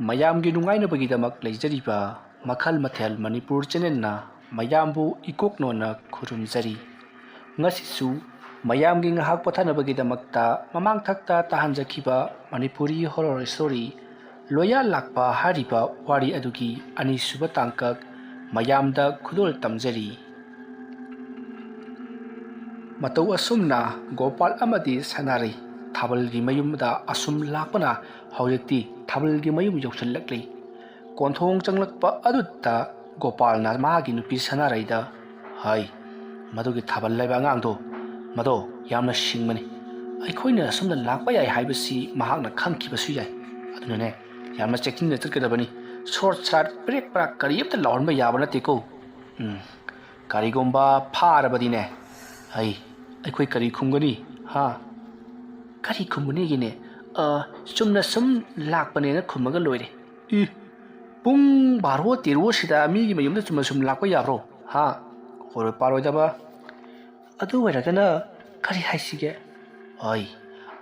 ꯃꯌꯥꯝꯒꯤ ꯅꯨꯡꯉꯥꯏꯅꯕꯒꯤꯗꯃꯛ ꯂꯩꯖꯔꯤꯕ ꯃꯈꯜ ꯃꯊꯦꯜ ꯃꯅꯤꯄꯨꯔ ꯆꯦꯅꯦꯜꯅ ꯃꯌꯥꯝꯕꯨ ꯏꯀꯣꯛꯅꯣꯅ ꯈꯨꯔꯨꯝꯖꯔꯤ꯫ ꯉꯁꯤꯁꯨ ꯃꯌꯥꯝꯒꯤ ꯉꯥꯏꯍꯥꯛ ꯄꯣꯊꯥꯅꯕꯒꯤꯗꯃꯛꯇ ꯃꯃꯥꯡꯊꯛꯇ ꯇꯥꯍꯟꯖꯈꯤꯕ ꯃꯅꯤꯄꯨꯔꯤ ꯍꯣꯔꯔ ꯁ꯭ꯇꯣꯔꯤ ꯂꯣꯌꯥ ꯂꯥꯛꯄ ꯍꯥꯏꯔꯤꯕ ꯋꯥꯔꯤ ꯑꯗꯨꯒꯤ ꯑꯅꯤꯁꯨꯕ ꯇꯥꯡꯀꯛ ꯃꯌꯥꯝꯗ ꯈꯨꯗꯣꯜ ꯇꯝꯖꯔꯤ꯫ ꯃꯇꯧ ꯑꯁꯨꯝꯅ ꯒꯣꯄꯥꯜ ꯑꯃꯗꯤ ꯁꯅꯥꯔꯩ ꯊꯥꯕꯜꯒꯤ ꯃꯌꯨꯝꯗ ꯑꯁꯨꯝ ꯂꯥꯛꯄꯅ ꯍꯧꯖꯤꯛꯇꯤ ꯊꯥꯕꯜꯒꯤ ꯃꯌꯨꯝ ꯌꯧꯁꯤꯜꯂꯛꯂꯤ꯫ ꯀꯣꯟꯊꯣꯡ ꯆꯪꯂꯛꯄ ꯑꯗꯨꯗ ꯒꯣꯄꯥꯜꯅ ꯃꯥꯒꯤ ꯅꯨꯄꯤ ꯁꯅꯥꯔꯩꯗ ꯍꯥꯏ, ꯃꯗꯨꯒꯤ ꯊꯥꯕꯜ ꯂꯩꯕ ꯑꯉꯥꯡꯗꯣ ꯃꯗꯣ ꯌꯥꯝꯅ ꯁꯤꯡꯕꯅꯤ꯫ ꯑꯩꯈꯣꯏꯅ ꯑꯁꯨꯝꯅ ꯂꯥꯛꯄ ꯌꯥꯏ ꯍꯥꯏꯕꯁꯤ ꯃꯍꯥꯛꯅ ꯈꯪꯈꯤꯕꯁꯨ ꯌꯥꯏ꯫ ꯑꯗꯨꯅꯅꯦ ꯌꯥꯝꯅ ꯆꯦꯛꯁꯤꯟꯅ ꯆꯠꯀꯗꯕꯅꯤ꯫ ꯁꯣꯔꯠ ꯁꯥꯔꯠ ꯕ꯭ꯔꯦꯛ ꯄ꯭ꯔꯥꯛ ꯀꯔꯤ ꯑꯃꯇ ꯂꯥꯎꯍꯟꯕ ꯌꯥꯕ ꯅꯠꯇꯦꯀꯣ꯫ ꯀꯔꯤꯒꯨꯝꯕ ꯐꯥꯔꯕꯗꯤꯅꯦ ꯑꯩꯈꯣꯏ ꯀꯔꯤ ꯈꯨꯝꯒꯅꯤ? ꯀꯔꯤ ꯈꯨꯝꯒꯅꯤꯒꯤꯅꯦ? ꯆꯨꯝꯅ ꯁꯨꯝ ꯂꯥꯛꯄꯅꯦꯅ ꯈꯨꯝꯃꯒ ꯂꯣꯏꯔꯦ꯫ ꯄꯨꯡ 12-13 ꯃꯤꯒꯤ ꯃꯌꯨꯝꯗ ꯆꯨꯝꯅ ꯁꯨꯝ ꯂꯥꯛꯄ ꯌꯥꯕ꯭ꯔꯣ? ꯑꯣꯏꯔꯣꯏ ꯄꯥꯔꯣꯏꯗꯕ꯫ ꯑꯗꯨ ꯑꯣꯏꯔꯒꯅ ꯀꯔꯤ ꯍꯥꯏꯁꯤꯒꯦ?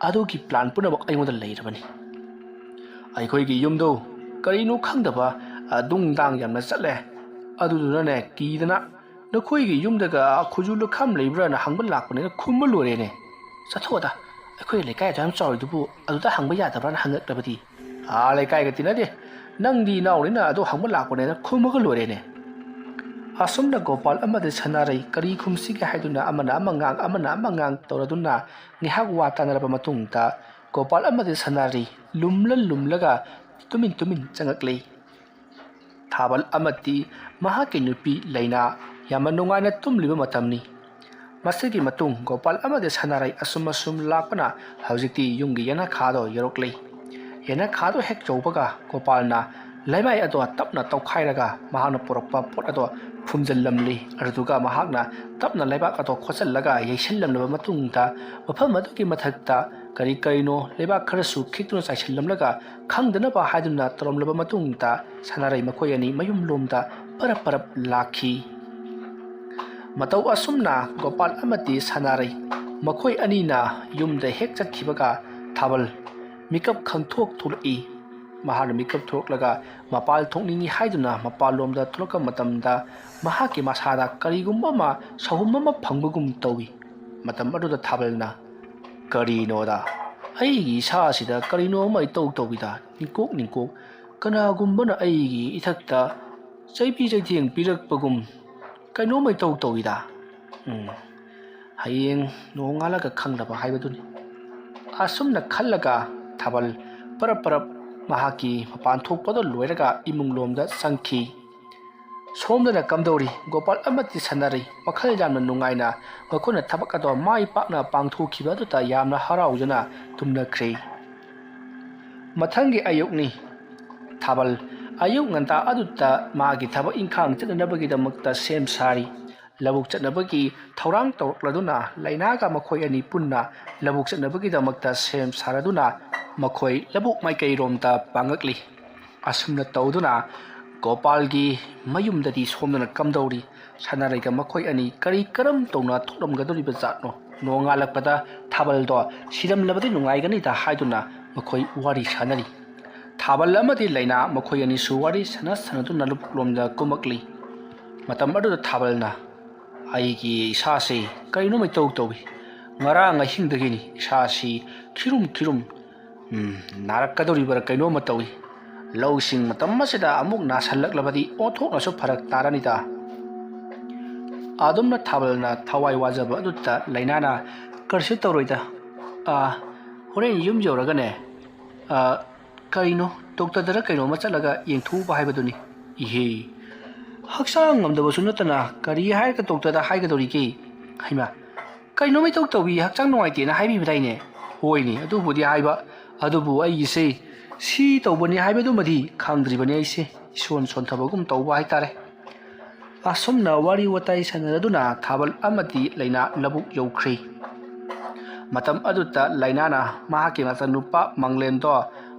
ꯑꯗꯨꯒꯤ ꯄ꯭ꯂꯥꯟ ꯄꯨꯝꯅꯃꯛ ꯑꯩꯉꯣꯟꯗ ꯂꯩꯔꯕꯅꯤ꯫ ꯑꯩꯈꯣꯏꯒꯤ ꯌꯨꯝꯗꯣ ꯀꯔꯤꯅꯣ ꯈꯪꯗꯕ ꯗꯨꯡꯗꯥꯡ ꯌꯥꯝꯅ ꯆꯠꯂꯦ꯫ ꯑꯗꯨꯗꯨꯅꯅꯦ ꯀꯤꯗꯅ ꯅꯈꯣꯏꯒꯤ ꯌꯨꯝꯗꯒ ꯈꯨꯖꯨ ꯂꯨꯈꯝ ꯂꯩꯕ꯭ꯔꯥꯅ ꯍꯪꯕ ꯂꯥꯛꯄꯅꯦꯅ ꯈꯨꯝꯕ ꯂꯣꯏꯔꯦꯅꯦ꯫ ꯆꯠꯊꯣꯛꯑꯗ ꯑꯩꯈꯣꯏ ꯂꯩꯀꯥꯏ ꯑꯗꯨ ꯌꯥꯝ ꯆꯥꯎꯔꯤꯗꯨꯕꯨ ꯑꯗꯨꯗ ꯍꯪꯕ ꯌꯥꯗꯕ꯭ꯔꯥꯅ ꯍꯪꯉꯛꯂꯕꯗꯤ? ꯂꯩꯀꯥꯏꯒ ꯇꯤꯟꯅꯗꯦ, ꯅꯪꯗꯤ ꯏꯅꯥꯎꯅꯤꯅ ꯑꯗꯨ ꯍꯪꯕ ꯂꯥꯛꯄꯅꯦꯅ ꯈꯨꯝꯃꯒ ꯂꯣꯏꯔꯦꯅꯦ꯫ ꯑꯁꯨꯝꯅ ꯒꯣꯄꯥꯜ ꯑꯃꯗꯤ ꯁꯅꯥꯔꯩ ꯀꯔꯤ ꯈꯨꯝꯁꯤꯒꯦ ꯍꯥꯏꯗꯨꯅ ꯑꯃꯅ ꯑꯃ ꯉꯥꯡ ꯑꯃꯅ ꯑꯃ ꯉꯥꯡ ꯇꯧꯔꯗꯨꯅ ꯉꯥꯏꯍꯥꯛ ꯋꯥ ꯇꯥꯟꯅꯔꯕ ꯃꯇꯨꯡꯗ ꯒꯣꯄꯥꯜ ꯑꯃꯗꯤ ꯁꯅꯥꯔꯩ ꯂꯨꯝꯂꯒ ꯇꯨꯃꯤꯟ ꯆꯪꯉꯛꯂꯤ꯫ ꯊꯥꯕꯜ ꯑꯃꯗꯤ ꯃꯍꯥꯛꯀꯤ ꯅꯨꯄꯤ ꯂꯩꯅꯥ ꯌꯥꯝꯅ ꯅꯨꯡꯉꯥꯏꯅ ꯇꯨꯝꯂꯤꯕ ꯃꯇꯝꯅꯤ꯫ ꯃꯁꯤꯒꯤ ꯃꯇꯨꯡ ꯒꯣꯄꯥꯜ ꯑꯃꯗꯤ ꯁꯅꯥꯔꯩ ꯑꯁꯨꯝ ꯂꯥꯛꯄꯅ ꯍꯧꯖꯤꯛꯇꯤ ꯌꯨꯝꯒꯤ ꯌꯦꯅꯈꯥꯗꯣ ꯌꯧꯔꯛꯂꯤ꯫ ꯌꯦꯅꯈꯥꯗꯣ ꯍꯦꯛ ꯌꯧꯕꯒ ꯒꯣꯄꯥꯜꯅ ꯂꯩꯃꯥꯏ ꯑꯗꯣ ꯇꯞꯅ ꯇꯧꯈꯥꯏꯔꯒ ꯃꯍꯥꯛꯅ ꯄꯨꯔꯛꯄ ꯄꯣꯠ ꯑꯗꯣ ꯐꯨꯝꯖꯤꯜꯂꯝꯂꯤ꯫ ꯑꯗꯨꯗꯨꯒ ꯃꯍꯥꯛꯅ ꯇꯞꯅ ꯂꯩꯕꯥꯛ ꯑꯗꯣ ꯈꯣꯠꯆꯜꯂꯒ ꯌꯩꯁꯜꯂꯝꯂꯕ ꯃꯇꯨꯡꯗ ꯃꯐꯝ ꯑꯗꯨꯒꯤ ꯃꯊꯛꯇ ꯀꯔꯤꯅꯣ ꯂꯩꯕꯥꯛ ꯈꯔꯁꯨ ꯈꯤꯛꯇꯨꯅ ꯆꯥꯏꯁꯤꯜꯂꯝꯂꯒ ꯈꯪꯗꯅꯕ ꯍꯥꯏꯗꯨꯅ ꯇꯧꯔꯝꯂꯕ ꯃꯇꯨꯡꯗ ꯁꯅꯥꯔꯩ ꯃꯈꯣꯏ ꯑꯅꯤ ꯃꯌꯨꯝꯂꯣꯝꯗ ꯄꯔꯞ ꯂꯥꯛꯈꯤ꯫ ꯃꯇꯧ ꯑꯁꯨꯝꯅ ꯒꯣꯄꯥꯜ ꯑꯃꯗꯤ ꯁꯅꯥꯔꯩ ꯃꯈꯣꯏ ꯑꯅꯤꯅ ꯌꯨꯝꯗ ꯍꯦꯛ ꯆꯠꯈꯤꯕꯒ ꯊꯥꯕꯜ ꯃꯤꯀꯞ ꯊꯣꯛꯂꯛꯏ꯫ ꯃꯍꯥꯛꯅ ꯃꯤꯀꯞ ꯊꯣꯛꯂꯒ ꯃꯄꯥꯜ ꯊꯣꯛꯅꯤꯡꯉꯤ ꯍꯥꯏꯗꯨꯅ ꯃꯄꯥꯜꯂꯣꯝꯗ ꯊꯣꯛꯂꯛꯄ ꯃꯇꯝꯗ ꯃꯍꯥꯛꯀꯤ ꯃꯁꯥꯗ ꯀꯔꯤꯒꯨꯝꯕ ꯑꯃ ꯁꯍꯨꯝ ꯑꯃ ꯐꯪꯕꯒꯨꯝ ꯇꯧꯏ꯫ ꯃꯇꯝ ꯑꯗꯨꯗ ꯊꯥꯕꯜꯅ ꯀꯔꯤꯅꯣꯗ, ꯑꯩꯒꯤ ꯏꯁꯥꯁꯤꯗ ꯀꯔꯤꯅꯣ ꯑꯃ ꯏꯇꯧ ꯇꯧꯏꯗ, ꯅꯤꯡꯀꯣꯛ ꯀꯅꯥꯒꯨꯝꯕꯅ ꯑꯩꯒꯤ ꯏꯊꯛꯇ ꯆꯩꯕꯤ ꯆꯩꯊꯦꯡ ꯄꯤꯔꯛꯄꯒꯨꯝ ꯀꯩꯅꯣꯝꯃ ꯏꯇꯧ ꯇꯧꯏꯗ꯫ ꯍꯌꯦꯡ ꯅꯣꯡꯉꯥꯜꯂꯒ ꯈꯪꯂꯕ ꯍꯥꯏꯕꯗꯨꯅꯤ꯫ ꯑꯁꯨꯝꯅ ꯈꯜꯂꯒ ꯊꯥꯕꯜ ꯄꯔꯞ ꯃꯍꯥꯛꯀꯤ ꯃꯄꯥꯟ ꯊꯣꯛꯄꯗꯣ ꯂꯣꯏꯔꯒ ꯏꯃꯨꯡꯂꯣꯝꯗ ꯆꯪꯈꯤ꯫ ꯁꯣꯝꯗꯅ ꯀꯝꯗꯧꯔꯤ? ꯒꯣꯄꯥꯜ ꯑꯃꯗꯤ ꯁꯅꯥꯔꯩ ꯋꯥꯈꯜ ꯌꯥꯝꯅ ꯅꯨꯡꯉꯥꯏꯅ ꯃꯈꯣꯏꯅ ꯊꯕꯛ ꯑꯗꯣ ꯃꯥꯏ ꯄꯥꯛꯅ ꯄꯥꯡꯊꯣꯛꯈꯤꯕ ꯑꯗꯨꯗ ꯌꯥꯝꯅ ꯍꯔꯥꯎꯖꯅ ꯇꯨꯝꯅꯈ꯭ꯔꯦ꯫ ꯃꯊꯪꯒꯤ ꯑꯌꯨꯛꯅꯤ꯫ ꯊꯥꯕꯜ ꯑꯌꯨꯛ ꯉꯟꯇꯥ ꯑꯗꯨꯗ ꯃꯥꯒꯤ ꯊꯕꯛ ꯏꯪꯈꯥꯡ ꯆꯠꯅꯅꯕꯒꯤꯗꯃꯛꯇ ꯁꯦꯝ ꯁꯥꯔꯤ꯫ ꯂꯧꯕꯨꯛ ꯆꯠꯅꯕꯒꯤ ꯊꯧꯔꯥꯡ ꯇꯧꯔꯛꯂꯗꯨꯅ ꯂꯩꯅꯥꯒ ꯃꯈꯣꯏ ꯑꯅꯤ ꯄꯨꯟꯅ ꯂꯧꯕꯨꯛ ꯆꯠꯅꯕꯒꯤꯗꯃꯛꯇ ꯁꯦꯝ ꯁꯥꯔꯗꯨꯅ ꯃꯈꯣꯏ ꯂꯧꯕꯨꯛ ꯃꯥꯏꯀꯩꯔꯣꯝꯗ ꯄꯥꯡꯉꯛꯂꯤ꯫ ꯑꯁꯨꯝꯅ ꯇꯧꯗꯨꯅ ꯒꯣꯄꯥꯜꯒꯤ ꯃꯌꯨꯝꯗꯗꯤ ꯁꯣꯝꯗꯅ ꯀꯝꯗꯧꯔꯤ? ꯁꯅꯥꯔꯩꯒ ꯃꯈꯣꯏ ꯑꯅꯤ ꯀꯔꯝ ꯇꯧꯅ ꯊꯣꯛꯂꯝꯒꯗꯧꯔꯤꯕ ꯖꯥꯠꯅꯣ? ꯅꯣꯡꯉꯥꯜꯂꯛꯄꯗ ꯊꯥꯕꯜꯗꯣ ꯁꯤꯔꯝꯂꯕꯗꯤ ꯅꯨꯡꯉꯥꯏꯒꯅꯤꯗ ꯍꯥꯏꯗꯨꯅ ꯃꯈꯣꯏ ꯋꯥꯔꯤ ꯁꯥꯟꯅꯔꯤ꯫ ꯊꯥꯕꯜ ꯑꯃꯗꯤ ꯂꯩꯅꯥ ꯃꯈꯣꯏ ꯑꯅꯤꯁꯨ ꯋꯥꯔꯤ ꯁꯥꯟꯅꯗꯨꯅ ꯂꯧꯕꯨꯛꯂꯣꯝꯗ ꯀꯨꯝꯃꯛꯂꯤ꯫ ꯃꯇꯝ ꯑꯗꯨꯗ ꯊꯥꯕꯜꯅ ꯑꯩꯒꯤ ꯏꯁꯥꯁꯤ ꯀꯔꯤꯅꯣꯝ ꯏꯇꯧ ꯇꯧꯏ꯫ ꯉꯔꯥꯡ ꯑꯍꯤꯡꯗꯒꯤꯅꯤ ꯏꯁꯥꯁꯤ ꯈꯤꯔꯨꯝ ꯅꯥꯔꯛꯀꯗꯧꯔꯤꯕ꯭ꯔꯥ ꯀꯩꯅꯣꯝꯃ ꯇꯧꯏ꯫ ꯂꯧꯁꯤꯡ ꯃꯇꯝ ꯑꯁꯤꯗ ꯑꯃꯨꯛ ꯅꯥꯁꯤꯜꯂꯛꯂꯕꯗꯤ ꯑꯣꯟꯊꯣꯛꯅꯁꯨ ꯐꯔꯛ ꯇꯥꯔꯅꯤꯗ꯫ ꯑꯗꯨꯝꯅ ꯊꯥꯕꯜꯅ ꯊꯋꯥꯏ ꯋꯥꯖꯕ ꯑꯗꯨꯗ ꯂꯩꯅꯥꯅ ꯀꯔꯤꯁꯨ ꯇꯧꯔꯣꯏꯗ, ꯍꯣꯔꯦꯟ ꯌꯨꯝ ꯌꯧꯔꯒꯅꯦ ꯀꯔꯤꯅꯣ ꯗꯣꯛꯇꯔꯗꯔ ꯀꯩꯅꯣꯝꯃ ꯆꯠꯂꯒ ꯌꯦꯡꯊꯣꯛꯎꯕ ꯍꯥꯏꯕꯗꯨꯅꯤ꯫ ꯍꯛꯆꯥꯡ ꯉꯝꯗꯕꯁꯨ ꯅꯠꯇꯅ ꯀꯔꯤ ꯍꯥꯏꯔꯒ ꯗꯣꯛꯇꯔꯗ ꯍꯥꯏꯒꯗꯧꯔꯤꯒꯦ? ꯍꯩꯃꯥ, ꯀꯩꯅꯣꯝ ꯏꯇꯧ ꯇꯧꯏ, ꯍꯛꯆꯥꯡ ꯅꯨꯡꯉꯥꯏꯇꯦꯅ ꯍꯥꯏꯕꯤꯕꯗꯥꯏꯅꯦ? ꯍꯣꯏꯅꯦ ꯑꯗꯨꯕꯨꯗꯤ ꯍꯥꯏꯕ, ꯑꯗꯨꯕꯨ ꯑꯩꯒꯤꯁꯦ ꯁꯤ ꯇꯧꯕꯅꯤ ꯍꯥꯏꯕꯗꯨꯃꯗꯤ ꯈꯪꯗ꯭ꯔꯤꯕꯅꯤ ꯑꯩꯁꯦ ꯏꯁꯣꯟ ꯁꯣꯟꯊꯕꯒꯨꯝ ꯇꯧꯕ ꯍꯥꯏꯇꯥꯔꯦ꯫ ꯑꯁꯨꯝꯅ ꯋꯥꯔꯤ ꯋꯥꯇꯥꯏ ꯁꯥꯟꯅꯔꯗꯨꯅ ꯊꯥꯕꯜ ꯑꯃꯗꯤ ꯂꯩꯅꯥ ꯂꯧꯕꯨꯛ ꯌꯧꯈ꯭ꯔꯦ꯫ ꯃꯇꯝ ꯑꯗꯨꯗ ꯂꯩꯅꯥꯅ ꯃꯍꯥꯛꯀꯤ ꯃꯆꯥꯅꯨꯄꯥ ꯃꯪꯂꯦꯟꯗꯣ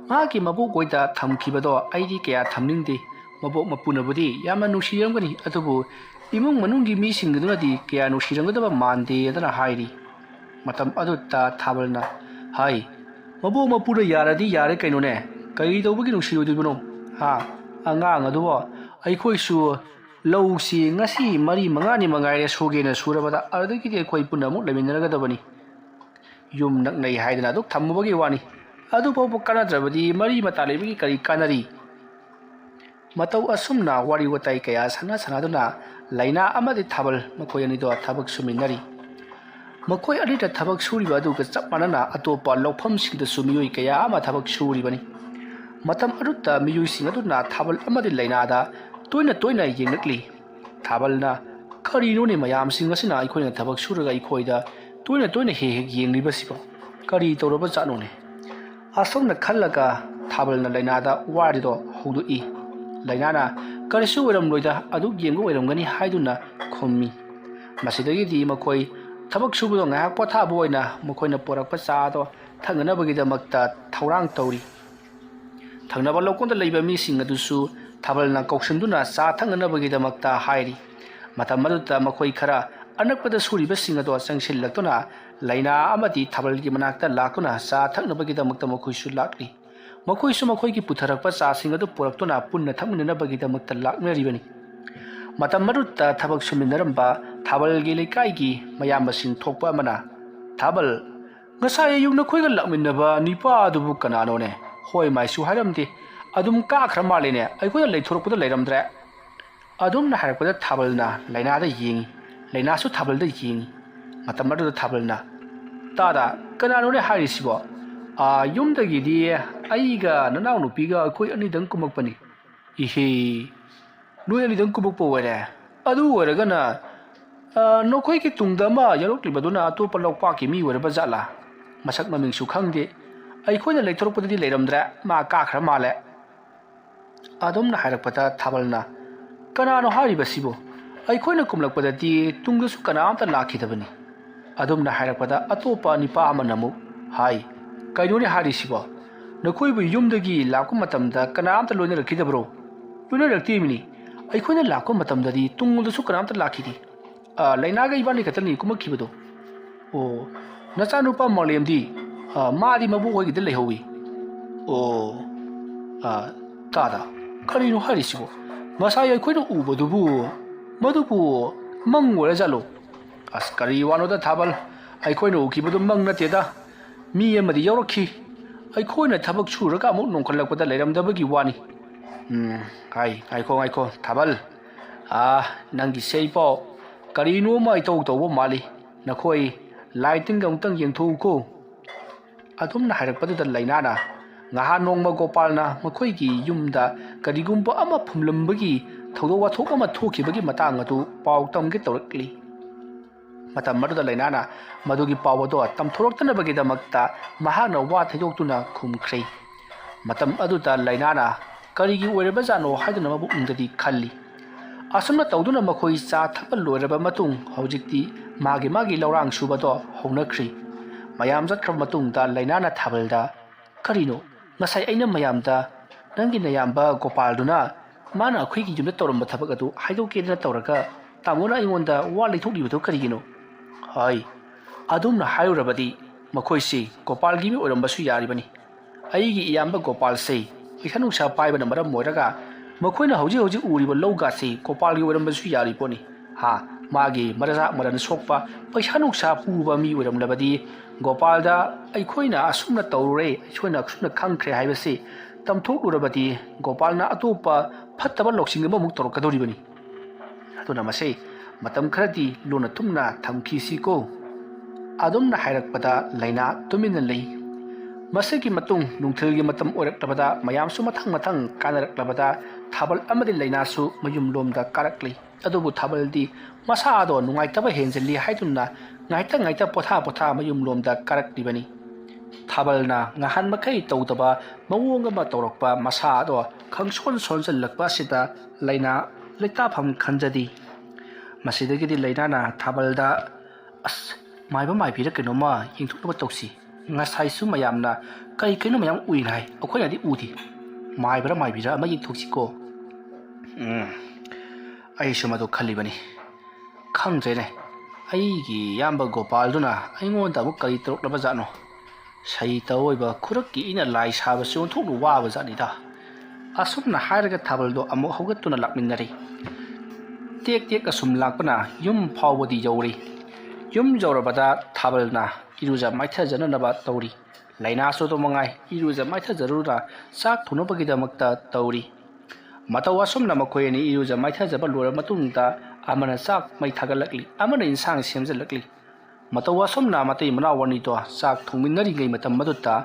ꯃꯍꯥꯛꯀꯤ ꯃꯕꯣꯛꯍꯣꯏꯗ ꯊꯝꯈꯤꯕꯗꯣ ꯑꯩꯗꯤ ꯀꯌꯥ ꯊꯝꯅꯤꯡꯗꯦ꯫ ꯃꯕꯣꯛ ꯃꯄꯨꯅꯕꯨꯗꯤ ꯌꯥꯝꯅ ꯅꯨꯡꯁꯤꯔꯝꯒꯅꯤ, ꯑꯗꯨꯕꯨ ꯏꯃꯨꯡ ꯃꯅꯨꯡꯒꯤ ꯃꯤꯁꯤꯡꯗꯨꯅꯗꯤ ꯀꯌా ꯅꯨꯡꯁꯤꯔꯝꯒꯗꯕ ꯃꯥꯟꯗꯦꯗꯅ ꯍꯥꯏꯔꯤ꯫ ꯃꯇꯝ ꯑꯗꯨꯗ ꯊꯥꯕꯜꯅ ꯃꯕꯣꯛ ꯃꯄꯨꯅ ꯌꯥꯔꯗꯤ ꯌꯥꯔꯦ ꯀꯩꯅꯣꯅꯦ, ꯀꯔꯤ ꯇꯧꯕꯒꯤ ꯅꯨꯡꯁꯤꯔꯣꯏꯗꯣꯏꯕꯅꯣ? ꯍꯥ ꯑꯉꯥꯡ ꯑꯗꯨꯕꯣ ꯑꯩꯈꯣꯏꯁꯨ ꯂꯧꯁꯤ ꯉꯁꯤ ꯃꯔꯤ ꯃꯉꯥꯅꯤ ꯃꯉꯥꯏꯔꯦ ꯁꯨꯒꯦꯅ ꯁꯨꯔꯕꯗ ꯑꯗꯨꯗꯒꯤꯗꯤ ꯑꯩꯈꯣꯏ ꯄꯨꯟꯅ ꯑꯃꯨꯛ ꯂꯩꯃꯤꯟꯅꯔꯒꯗꯕꯅꯤ ꯌꯨꯝ ꯅꯛꯅꯩ ꯍꯥꯏꯗꯅ ꯑꯗꯨꯛ ꯊꯝꯃꯨꯕꯒꯤ ꯋꯥꯅꯤ ꯑꯗꯨꯐꯥꯎꯕ ꯀꯥꯟꯅꯗ꯭ꯔꯕꯗꯤ ꯃꯔꯤ ꯃꯇꯥ ꯂꯩꯕꯒꯤ ꯀꯔꯤ ꯀꯥꯟꯅꯔꯤ ꯃꯇꯧ ꯑꯁꯨꯝꯅ ꯋꯥꯔꯤ ꯋꯥꯇꯥꯏ ꯀꯌꯥ ꯁꯥꯟꯅꯗꯨꯅ ꯂꯩꯅꯥ ꯑꯃꯗꯤ ꯊꯥꯕꯜ ꯃꯈꯣꯏ ꯑꯅꯤꯗꯣ ꯊꯕꯛ ꯁꯨꯃꯤꯟꯅꯔꯤ ꯃꯈꯣꯏ ꯑꯅꯤꯗ ꯊꯕꯛ ꯁꯨꯔꯤꯕ ꯑꯗꯨꯒ ꯆꯞ ꯃꯥꯟꯅꯅ ꯑꯇꯣꯞꯄ ꯂꯧꯐꯝꯁꯤꯡꯗꯁꯨ ꯃꯤꯑꯣꯏ ꯀꯌꯥ ꯑꯃ ꯊꯕꯛ ꯁꯨꯔꯤꯕꯅꯤ ꯃꯇꯝ ꯑꯗꯨꯗ ꯃꯤꯑꯣꯏꯁꯤꯡ ꯑꯗꯨꯅ ꯊꯥꯕꯜ ꯑꯃꯗꯤ ꯂꯩꯅꯥꯗ ꯇꯣꯏꯅ ꯌꯦꯡꯂꯛꯂꯤ ꯊꯥꯕꯜꯅ ꯀꯔꯤꯅꯣꯅꯦ ꯃꯌꯥꯝꯁꯤꯡ ꯑꯁꯤꯅ ꯑꯩꯈꯣꯏꯅ ꯊꯕꯛ ꯁꯨꯔꯒ ꯑꯩꯈꯣꯏꯗ ꯇꯣꯏꯅ ꯍꯦꯛ ꯌꯦꯡꯂꯤꯕꯁꯤꯕꯣ ꯀꯔꯤ ꯇꯧꯔꯕ ꯖꯥꯠꯅꯣꯅꯦ ꯑꯁꯣꯝꯅ ꯈꯜꯂꯒ ꯊꯥꯕꯜꯅ ꯂꯩꯅꯥꯗ ꯋꯥꯔꯤꯗꯣ ꯍꯧꯗꯣꯛꯏ ꯂꯩꯅꯥꯅ ꯀꯔꯤꯁꯨ ꯑꯣꯏꯔꯝꯂꯣꯏꯗ ꯑꯗꯨꯛ ꯌꯦꯡꯕ ꯑꯣꯏꯔꯝꯒꯅꯤ ꯍꯥꯏꯗꯨꯅ ꯈꯨꯝꯃꯤ ꯃꯁꯤꯗꯒꯤꯗꯤ ꯃꯈꯣꯏ ꯊꯕꯛ ꯁꯨꯕꯗꯣ ꯉꯥꯏꯍꯥꯛ ꯄꯣꯊꯥꯕ ꯑꯣꯏꯅ ꯃꯈꯣꯏꯅ ꯄꯨꯔꯛꯄ ꯆꯥꯗꯣ ꯊꯛꯅꯅꯕꯒꯤꯗꯃꯛꯇ ꯊꯧꯔꯥꯡ ꯇꯧꯔꯤ ꯊꯪꯅꯕ ꯂꯧꯀꯣꯟꯗ ꯂꯩꯕ ꯃꯤꯁꯤꯡ ꯑꯗꯨꯁꯨ ꯊꯥꯕꯜꯅ ꯀꯧꯁꯤꯟꯗꯨꯅ ꯆꯥ ꯊꯛꯅꯅꯕꯒꯤꯗꯃꯛꯇ ꯍꯥꯏꯔꯤ ꯃꯇꯝ ꯑꯗꯨꯗ ꯃꯈꯣꯏ ꯈꯔ ꯑꯅꯛꯄꯗ ꯁꯨꯔꯤꯕꯁꯤꯡ ꯑꯗꯣ ꯆꯪꯁꯤꯜꯂꯛꯇꯨꯅ ꯂꯩꯅꯥ ꯑꯃꯗꯤ ꯊꯥꯕꯜꯒꯤ ꯃꯅꯥꯛꯇ ꯂꯥꯛꯇꯨꯅ ꯆꯥ ꯊꯛꯅꯕꯒꯤꯗꯃꯛꯇ ꯃꯈꯣꯏꯁꯨ ꯂꯥꯛꯂꯤ ꯃꯈꯣꯏꯁꯨ ꯃꯈꯣꯏꯒꯤ ꯄꯨꯊꯔꯛꯄ ꯆꯥꯁꯤꯡ ꯑꯗꯨ ꯄꯨꯔꯛꯇꯨꯅ ꯄꯨꯟꯅ ꯊꯛꯃꯤꯟꯅꯅꯕꯒꯤꯗꯃꯛꯇ ꯂꯥꯛꯅꯔꯤꯕꯅꯤ ꯃꯇꯝ ꯑꯗꯨꯗ ꯊꯕꯛ ꯁꯨꯃꯤꯟꯅꯔꯝꯕ ꯊꯥꯕꯜꯒꯤ ꯂꯩꯀꯥꯏꯒꯤ ꯃꯌꯥꯝꯕꯁꯤꯡ ꯊꯣꯛꯄ ꯑꯃꯅ ꯊꯥꯕꯜ ꯉꯁꯥꯏ ꯑꯌꯨꯛ ꯅꯈꯣꯏꯒ ꯂꯥꯛꯃꯤꯟꯅꯕ ꯅꯤꯄꯥ ꯑꯗꯨꯕꯨ ꯀꯅꯥꯅꯣꯅꯦ ꯍꯣꯏ ꯃꯥꯏꯁꯨ ꯍꯥꯏꯔꯝꯗꯦ ꯑꯗꯨꯝ ꯀꯥꯈ꯭ꯔ ꯃꯥꯜꯂꯦꯅꯦ ꯑꯩꯈꯣꯏꯅ ꯂꯩꯊꯣꯔꯛꯄꯗ ꯂꯩꯔꯝꯗ꯭ꯔꯦ ꯑꯗꯨꯝꯅ ꯍꯥꯏꯔꯛꯄꯗ ꯊꯥꯕꯜꯅ ꯂꯩꯅꯥꯗ ꯌꯦꯡꯉꯤ ꯂꯩꯅꯥꯁꯨ ꯊꯥꯕꯜꯗ ꯌꯦꯡꯉꯤ ꯃꯇꯝ ꯑꯗꯨꯗ ꯊꯥꯕꯜꯅ ꯇꯥꯗ ꯀꯅꯥꯅꯣꯅꯦ ꯍꯥꯏꯔꯤꯁꯤꯕꯣ ꯌꯨꯝꯗꯒꯤꯗꯤ ꯑꯩꯒ ꯅꯅꯥꯎ ꯅꯨꯄꯤꯒ ꯑꯩꯈꯣꯏ ꯑꯅꯤꯗꯪ ꯀꯨꯝꯃꯛꯄꯅꯤ ꯏꯍꯦ ꯅꯣꯏ ꯑꯅꯤꯗꯪ ꯀꯨꯝꯃꯛꯄ ꯑꯣꯏꯔꯦ ꯑꯗꯨ ꯑꯣꯏꯔꯒꯅ ꯅꯈꯣꯏꯒꯤ ꯇꯨꯡꯗ ꯑꯃ ꯌꯥꯎꯔꯛꯂꯤꯕꯗꯨꯅ ꯑꯇꯣꯞꯄ ꯂꯧꯄꯥꯛꯀꯤ ꯃꯤ ꯑꯣꯏꯔꯕ ꯖꯥꯠꯂꯥ ꯃꯁꯛ ꯃꯃꯤꯡꯁꯨ ꯈꯪꯗꯦ ꯑꯩꯈꯣꯏꯅ ꯂꯩꯊꯣꯔꯛꯄꯗꯗꯤ ꯂꯩꯔꯝꯗ꯭ꯔꯦ ꯃꯥ ꯀꯥꯈ꯭ꯔ ꯃꯥꯜꯂꯦ ꯑꯗꯨꯝꯅ ꯍꯥꯏꯔꯛꯄꯗ ꯊꯥꯕꯜꯅ ꯀꯅꯥꯅꯣ ꯍꯥꯏꯔꯤꯕꯁꯤꯕꯨ ꯑꯩꯈꯣꯏꯅ ꯀꯨꯝꯂꯛꯄꯗꯗꯤ ꯇꯨꯡꯗꯁꯨ ꯀꯅꯥꯝꯇ ꯂꯥꯛꯈꯤꯗꯕꯅꯤ ꯑꯗꯨꯝꯅ ꯍꯥꯏꯔꯛꯄꯗ ꯑꯇꯣꯞꯄ ꯅꯤꯄꯥ ꯑꯃꯅ ꯑꯃꯨꯛ ꯍꯥꯏ ꯀꯩꯅꯣꯅꯦ ꯍꯥꯏꯔꯤꯁꯤꯕꯣ ꯅꯈꯣꯏꯕꯨ ꯌꯨꯝꯗꯒꯤ ꯂꯥꯛꯄ ꯃꯇꯝꯗ ꯀꯅꯥꯝꯇ ꯂꯣꯏꯅꯔꯛꯈꯤꯗꯕ꯭ꯔꯣ ꯂꯣꯏꯅꯔꯛꯇꯦꯃꯤꯅꯤ ꯑꯩꯈꯣꯏꯅ ꯂꯥꯛꯄ ꯃꯇꯝꯗꯗꯤ ꯇꯨꯡꯗꯁꯨ ꯀꯅꯥꯝꯇ ꯂꯥꯛꯈꯤꯗꯦ ꯂꯩꯅꯥꯒ ꯏꯕꯥꯅꯤ ꯈꯛꯇꯅꯤ ꯀꯨꯝꯃꯛꯈꯤꯕꯗꯣ ꯑꯣ ꯅꯆꯥꯅꯨꯄꯥ ꯃꯥꯂꯦꯝꯗꯤ ꯃꯥꯗꯤ ꯃꯕꯣꯛ ꯍꯣꯏꯒꯤꯗ ꯂꯩꯍꯧꯋꯤ ꯑꯣ ꯇꯥꯗ ꯀꯔꯤꯅꯣ ꯍꯥꯏꯔꯤꯁꯤꯕꯣ ꯉꯁꯥꯏ ꯑꯩꯈꯣꯏꯅ ꯎꯕꯗꯨꯕꯨ ꯃꯗꯨꯕꯨ ꯃꯪ ꯑꯣꯏꯔꯖꯥꯠꯂꯣ ꯑꯁ ꯀꯔꯤ ꯋꯥꯅꯣꯗ ꯊꯥꯕꯜ ꯑꯩꯈꯣꯏꯅ ꯎꯈꯤꯕꯗꯨ ꯃꯪ ꯅꯠꯇꯦꯗ ꯃꯤ ꯑꯃꯗꯤ ꯌꯥꯎꯔꯛꯈꯤ ꯑꯩꯈꯣꯏꯅ ꯊꯕꯛ ꯁꯨꯔꯒ ꯑꯃꯨꯛ ꯅꯣꯡꯈꯠꯂꯛꯄꯗ ꯂꯩꯔꯝꯗꯕꯒꯤ ꯋꯥꯅꯤ ꯉꯥꯏꯈꯣ ꯊꯥꯕꯜ ꯅꯪꯒꯤꯁꯦ ꯏꯄꯥꯎ ꯀꯔꯤꯅꯣꯃ ꯏꯇꯧ ꯇꯧꯕ ꯃꯥꯜꯂꯤ ꯅꯈꯣꯏ ꯂꯥꯏ ꯇꯤꯟꯒ ꯑꯃꯨꯛꯇꯪ ꯌꯦꯡꯊꯣꯛꯎꯀꯣ ꯑꯗꯨꯝꯅ ꯍꯥꯏꯔꯛꯄꯗꯨꯗ ꯂꯩꯅꯥꯅ ꯉꯍꯥꯟ ꯅꯣꯡꯃ ꯒꯣꯄꯥꯜꯅ ꯃꯈꯣꯏꯒꯤ ꯌꯨꯝꯗ ꯀꯔꯤꯒꯨꯝꯕ ꯑꯃ ꯐꯨꯝꯂꯝꯕꯒꯤ ꯊꯧꯗꯣꯛ ꯋꯥꯊꯣꯛ ꯑꯃ ꯊꯣꯛꯈꯤꯕꯒꯤ ꯃꯇꯥꯡ ꯑꯗꯨ ꯄꯥꯎ ꯇꯝꯒꯦ ꯇꯧꯔꯛꯂꯤ ꯃꯇꯝ ꯑꯗꯨꯗ ꯂꯩꯅꯥꯅ ꯃꯗꯨꯒꯤ ꯄꯥꯎ ꯑꯗꯨ ꯇꯝꯊꯣꯔꯛꯇꯅꯕꯒꯤꯗꯃꯛꯇ ꯃꯍꯥꯛꯅ ꯋꯥ ꯊꯩꯗꯣꯛꯇꯨꯅ ꯈꯨꯝꯈ꯭ꯔꯦ ꯃꯇꯝ ꯑꯗꯨꯗ ꯂꯩꯅꯥꯅ ꯀꯔꯤꯒꯤ ꯑꯣꯏꯔꯕꯖꯥꯠꯅꯣ ꯍꯥꯏꯗꯨꯅ ꯃꯕꯨꯛꯅꯤꯡꯗꯗꯤ ꯈꯜꯂꯤ ꯑꯁꯨꯝꯅ ꯇꯧꯗꯨꯅ ꯃꯈꯣꯏ ꯆꯥ ꯊꯛꯄ ꯂꯣꯏꯔꯕ ꯃꯇꯨꯡ ꯍꯧꯖꯤꯛꯇꯤ ꯃꯥꯒꯤ ꯂꯧꯔꯥꯡ ꯁꯨꯕꯗꯣ ꯍꯧꯅꯈ꯭ꯔꯤ ꯃꯌꯥꯝ ꯆꯠꯈ꯭ꯔꯕ ꯃꯇꯨꯡꯗ ꯂꯩꯅꯥꯅ ꯊꯥꯕꯜꯗ ꯀꯔꯤꯅꯣ ꯉꯁꯥꯏ ꯑꯩꯅ ꯃꯌꯥꯝꯗ ꯅꯪꯒꯤ ꯅꯌꯥꯝꯕ ꯒꯣꯄꯥꯜꯗꯨꯅ ꯃꯥꯅ ꯑꯩꯈꯣꯏꯒꯤ ꯌꯨꯝꯗ ꯇꯧꯔꯝꯕ ꯊꯕꯛ ꯑꯗꯨ ꯍꯥꯏꯗꯣꯛꯀꯦꯗꯅ ꯇꯧꯔꯒ ꯇꯥꯃꯣꯅ ꯑꯩꯉꯣꯟꯗ ꯋꯥ ꯂꯩꯊꯣꯛꯂꯤꯕꯗꯨ ꯀꯔꯤꯒꯤꯅꯣ ꯍꯥꯏ ꯑꯗꯨꯝꯅ ꯍꯥꯏꯔꯨꯔꯕꯗꯤ ꯃꯈꯣꯏꯁꯤ ꯒꯣꯄꯥꯜꯒꯤ ꯃꯤ ꯑꯣꯏꯔꯝꯕꯁꯨ ꯌꯥꯔꯤꯕꯅꯤ ꯑꯩꯒꯤ ꯏꯌꯥꯝꯕ ꯒꯣꯄꯥꯜꯁꯦ ꯄꯩꯁꯥ ꯅꯨꯡꯁꯥ ꯄꯥꯏꯕꯅ ꯃꯔꯝ ꯑꯣꯏꯔꯒ ꯃꯈꯣꯏꯅ ꯍꯧꯖꯤꯛ ꯎꯔꯤꯕ ꯂꯧꯒꯥꯁꯤ ꯒꯣꯄꯥꯜꯒꯤ ꯑꯣꯏꯔꯝꯕꯁꯨ ꯌꯥꯔꯤꯄꯣꯠꯅꯤ मागी मरजा मरन सोक्पा पैसा नुक्सा पुबा मी ओइरमलबदी गोपालदा अइखोइना असुमना तौरे अइखोइना असुमना खंख्रे हाइबसे तमथोकुरबदी गोपालना अतोपा फत्तबा लोक्सिंग अममुक तोरकदोरिबनी अदुना मसे मतम खरदी लोना तुमना थमखिसिको अदुमना हाइरकपदा लैना तुमिन लई मसेगी मतुंग नुंथलगी मतम ओरकलबदा मयामसु मथंग मथंग कानरकलबदा थाबल अमदि लैनासु मयुम लोमदा कारकली अदुबु थाबलदी मसादो नुंगाइतबा हेंजली हाइदुना ngaita potha mayum lomda karaklibani thabalna ngahan makai tawdaba mawong ama tawrakpa masa do khangson sonjal lakpa sida laina leita pham khanjadi masidagi di laina na thabalda as maiba mai bira kenoma yingthukba tawsi ngasai su mayamna kai keno mayam uinai akhoi adi udi maibra mai bira ama yingthuksi ko ai sumado khalibani khangjene ꯑꯩꯒꯤ ꯌꯥꯝꯕ ꯒꯣꯄꯥꯜꯗꯨꯅ ꯑꯩꯉꯣꯟꯗ ꯑꯃꯨꯛ ꯀꯔꯤ ꯇꯧꯔꯛꯂꯕ ꯖꯥꯠꯅꯣ ꯁꯩꯇ ꯑꯣꯏꯕ ꯈꯨꯔꯛꯀꯤ ꯏꯅ ꯂꯥꯏ ꯁꯥꯕꯁꯤ ꯑꯣꯟꯊꯣꯛꯅ ꯋꯥꯕ ꯖꯥꯠꯅꯤꯗ asumna hairaga thabaldo amuk haugattuna lakminnari tek tek asum lakpana yum phawbadi yawri yum jawrabada thabalna iruja maithajana naba tawri laina so to mangai iruja maithajarura sak thunabagidamakta tawri mataw asumna makoyani iruja maithajaba lora matungta amana sak mai thagalakli amana insang semjalakli mataw asumna matai manawani to sak thungminnari ngai matam madutta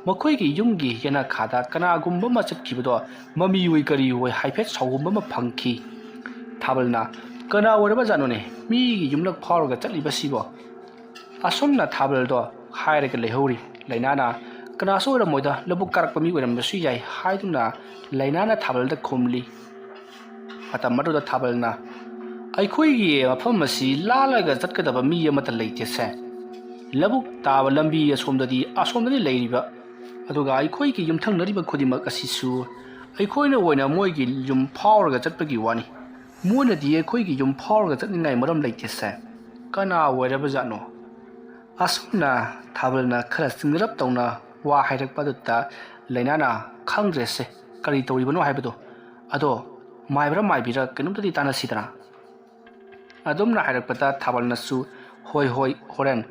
makoygi yumgi yana khada kanagumba machatkibodo mami oi kari oi haifet sawgumba ma phangki thabalna kana waraba janone mi gi yumlak phawraga chatliba sibo asumna thabaldo hairaga lehori lainana kana sora moida labuk karak pami oram basu yai haiduna lainana thabalda khomli matam maduda thabalna ꯑꯩꯈꯣꯏꯒꯤ ꯃꯐꯝ ꯑꯁꯤ ꯂꯥꯜꯂꯒ ꯆꯠꯀꯗꯕ ꯃꯤ ꯑꯃꯠꯇ ꯂꯩꯇꯦ ꯁꯦ ꯂꯧꯕꯨꯛ ꯇꯥꯕ ꯂꯝꯕꯤ ꯑꯁꯣꯝꯗꯗꯤ ꯂꯩꯔꯤꯕ ꯑꯗꯨꯒ ꯑꯩꯈꯣꯏꯒꯤ ꯌꯨꯝꯊꯪꯅꯔꯤꯕ ꯈꯨꯗꯤꯡꯃꯛ ꯑꯁꯤꯁꯨ ꯑꯩꯈꯣꯏꯅ ꯑꯣꯏꯅ ꯃꯣꯏꯒꯤ ꯌꯨꯝ ꯐꯥꯎꯔꯒ ꯆꯠꯄꯒꯤ ꯋꯥꯅꯤ ꯃꯣꯏꯅꯗꯤ ꯑꯩꯈꯣꯏꯒꯤ ꯌꯨꯝ ꯐꯥꯎꯔꯒ ꯆꯠꯅꯤꯡꯉꯥꯏ ꯃꯔꯝ ꯂꯩꯇꯦ ꯁꯦ ꯀꯅꯥ ꯑꯣꯏꯔꯕꯖꯥꯠꯅꯣ ꯑꯁꯨꯝꯅ ꯊꯥꯕꯜꯅ ꯈꯔ ꯆꯤꯡꯅꯔꯞ ꯇꯧꯅ ꯋꯥ ꯍꯥꯏꯔꯛꯄꯗꯨꯗ ꯂꯩꯅꯥꯅ ꯈꯪꯗ꯭ꯔꯦꯁꯦ ꯀꯔꯤ ꯇꯧꯔꯤꯕꯅꯣ ꯍꯥꯏꯕꯗꯣ ꯑꯗꯣ ꯃꯥꯏꯕ꯭ꯔꯥ ꯃꯥꯏꯕꯤꯔ ꯀꯩꯅꯣꯝꯇꯗꯤ ꯇꯥꯟꯅꯁꯤꯗꯅ ꯑꯗꯨꯝꯅ ꯍꯥꯏꯔꯛꯄꯗ ꯊꯥꯕꯜꯅꯁꯨ ꯍꯣꯏ ꯍꯣꯔꯦꯟ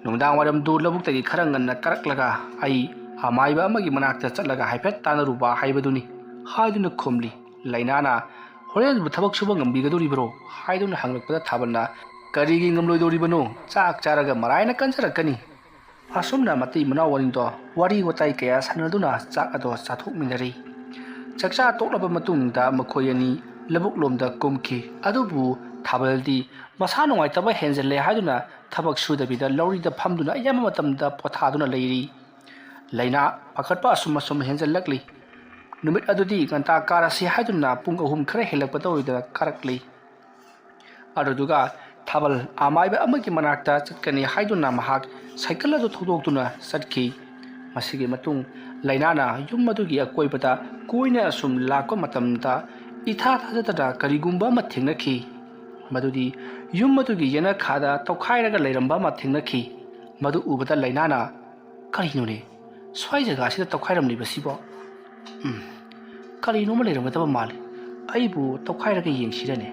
ꯅꯨꯡꯗꯥꯡ ꯋꯥꯏꯔꯝꯗꯨ ꯂꯧꯕꯨꯛꯇꯒꯤ ꯈꯔ ꯉꯟꯅ ꯀꯥꯔꯛꯂꯒ ꯑꯩ ꯑꯃꯥꯏꯕ ꯑꯃꯒꯤ ꯃꯅꯥꯛꯇ ꯆꯠꯂꯒ ꯍꯥꯏꯐꯦꯠ ꯇꯥꯟꯅꯔꯨꯕ ꯍꯥꯏꯕꯗꯨꯅꯤ ꯍꯥꯏꯗꯨꯅ ꯈꯨꯝꯂꯤ ꯂꯩꯅꯥꯅ ꯍꯣꯔꯦꯟꯕꯨ ꯊꯕꯛ ꯁꯨꯕ ꯉꯝꯕꯤꯒꯗꯧꯔꯤꯕꯔꯣ ꯍꯥꯏꯗꯨꯅ ꯍꯪꯂꯛꯄꯗ ꯊꯥꯕꯜꯅ ꯀꯔꯤꯒꯤ ꯉꯝꯂꯣꯏꯗꯧꯔꯤꯕꯅꯣ ꯆꯥꯛ ꯆꯥꯔꯒ ꯃꯔꯥꯏꯅ ꯀꯟꯖꯔꯛꯀꯅꯤ ꯑꯁꯨꯝꯅ ꯃꯇꯩ ꯃꯅꯥꯎꯋꯥꯅꯤꯗꯣ ꯋꯥꯔꯤ ꯋꯥꯇꯥꯏ ꯀꯌꯥ ꯁꯥꯟꯅꯗꯨꯅ ꯆꯥꯛ ꯑꯗꯣ ꯆꯥꯊꯣꯛꯃꯤꯟꯅꯔꯤ ꯆꯥꯛꯆꯥ ꯇꯣꯛꯂꯕ ꯃꯇꯨꯡꯗ ꯃꯈꯣꯏ ꯑꯅꯤ ꯂꯧꯕꯨꯛꯂꯣꯝꯗ ꯀꯨꯝꯈꯤ ꯑꯗꯨꯕꯨ ꯊꯥꯕꯜꯗꯤ ꯃꯁꯥ ꯅꯨꯡꯉꯥꯏꯇꯕ ꯍꯦꯟꯖꯜꯂꯦ ꯍꯥꯏꯗꯨꯅ ꯊꯕꯛ ꯁꯨꯗꯕꯤꯗ ꯂꯧꯔꯤꯗ ꯐꯝꯗꯨꯅ ꯑꯌꯥꯝꯕ ꯃꯇꯝꯗ ꯄꯣꯊꯥꯗꯨꯅ ꯂꯩꯔꯤ ꯂꯩꯅꯥ ꯄꯥꯈꯠꯄ ꯑꯁꯨꯝ ꯍꯦꯟꯖꯜꯂꯛꯂꯤ ꯅꯨꯃꯤꯠ ꯑꯗꯨꯗꯤ ꯉꯟꯇꯥ ꯀꯥꯔꯁꯤ ꯍꯥꯏꯗꯨꯅ ꯄꯨꯡ 3 ꯈꯔ ꯍꯦꯜꯂꯛꯄꯗ ꯑꯣꯏꯗ ꯀꯥꯔꯛꯂꯤ ꯑꯗꯨꯗꯨꯒ ꯊꯥꯕꯜ ꯑꯃꯥꯏꯕ ꯑꯃꯒꯤ ꯃꯅꯥꯛꯇ ꯆꯠꯀꯅꯤ ꯍꯥꯏꯗꯨꯅ ꯃꯍꯥꯛ ꯁꯥꯏꯀꯜ ꯑꯗꯨ ꯊꯧꯗꯣꯛꯇꯨꯅ ꯆꯠꯈꯤ ꯃꯁꯤꯒꯤ ꯃꯇꯨꯡ ꯂꯩꯅꯥꯅ ꯌꯨꯝ ꯑꯗꯨꯒꯤ ꯑꯀꯣꯏꯕꯗ ꯀꯣꯏꯅ ꯑꯁꯨꯝ ꯂꯥꯛꯄ ꯃꯇꯝꯗ ꯏꯊꯥ ꯊꯥꯖꯗꯅ ꯀꯔꯤꯒꯨꯝꯕ ꯑꯃ ꯊꯦꯡꯅꯈꯤ ꯃꯗꯨꯗꯤ ꯌꯨꯝ ꯑꯗꯨꯒꯤ ꯌꯦꯅꯈꯥꯗ ꯇꯧꯈꯥꯏꯔꯒ ꯂꯩꯔꯝꯕ ꯑꯃ ꯊꯦꯡꯅꯈꯤ ꯃꯗꯨ ꯎꯕꯗ ꯂꯩꯅꯥꯅ ꯀꯔꯤꯅꯣꯅꯦ ꯁ꯭ꯋꯥꯏ ꯖꯒꯥꯁꯤꯗ ꯇꯧꯈꯥꯏꯔꯝꯂꯤꯕꯁꯤꯕꯣ ꯀꯔꯤꯅꯣꯃ ꯂꯩꯔꯝꯒꯗꯕ ꯃꯥꯜꯂꯤ ꯑꯩꯕꯨ ꯇꯧꯈꯥꯏꯔꯒ ꯌꯦꯡꯁꯤꯔꯅꯦ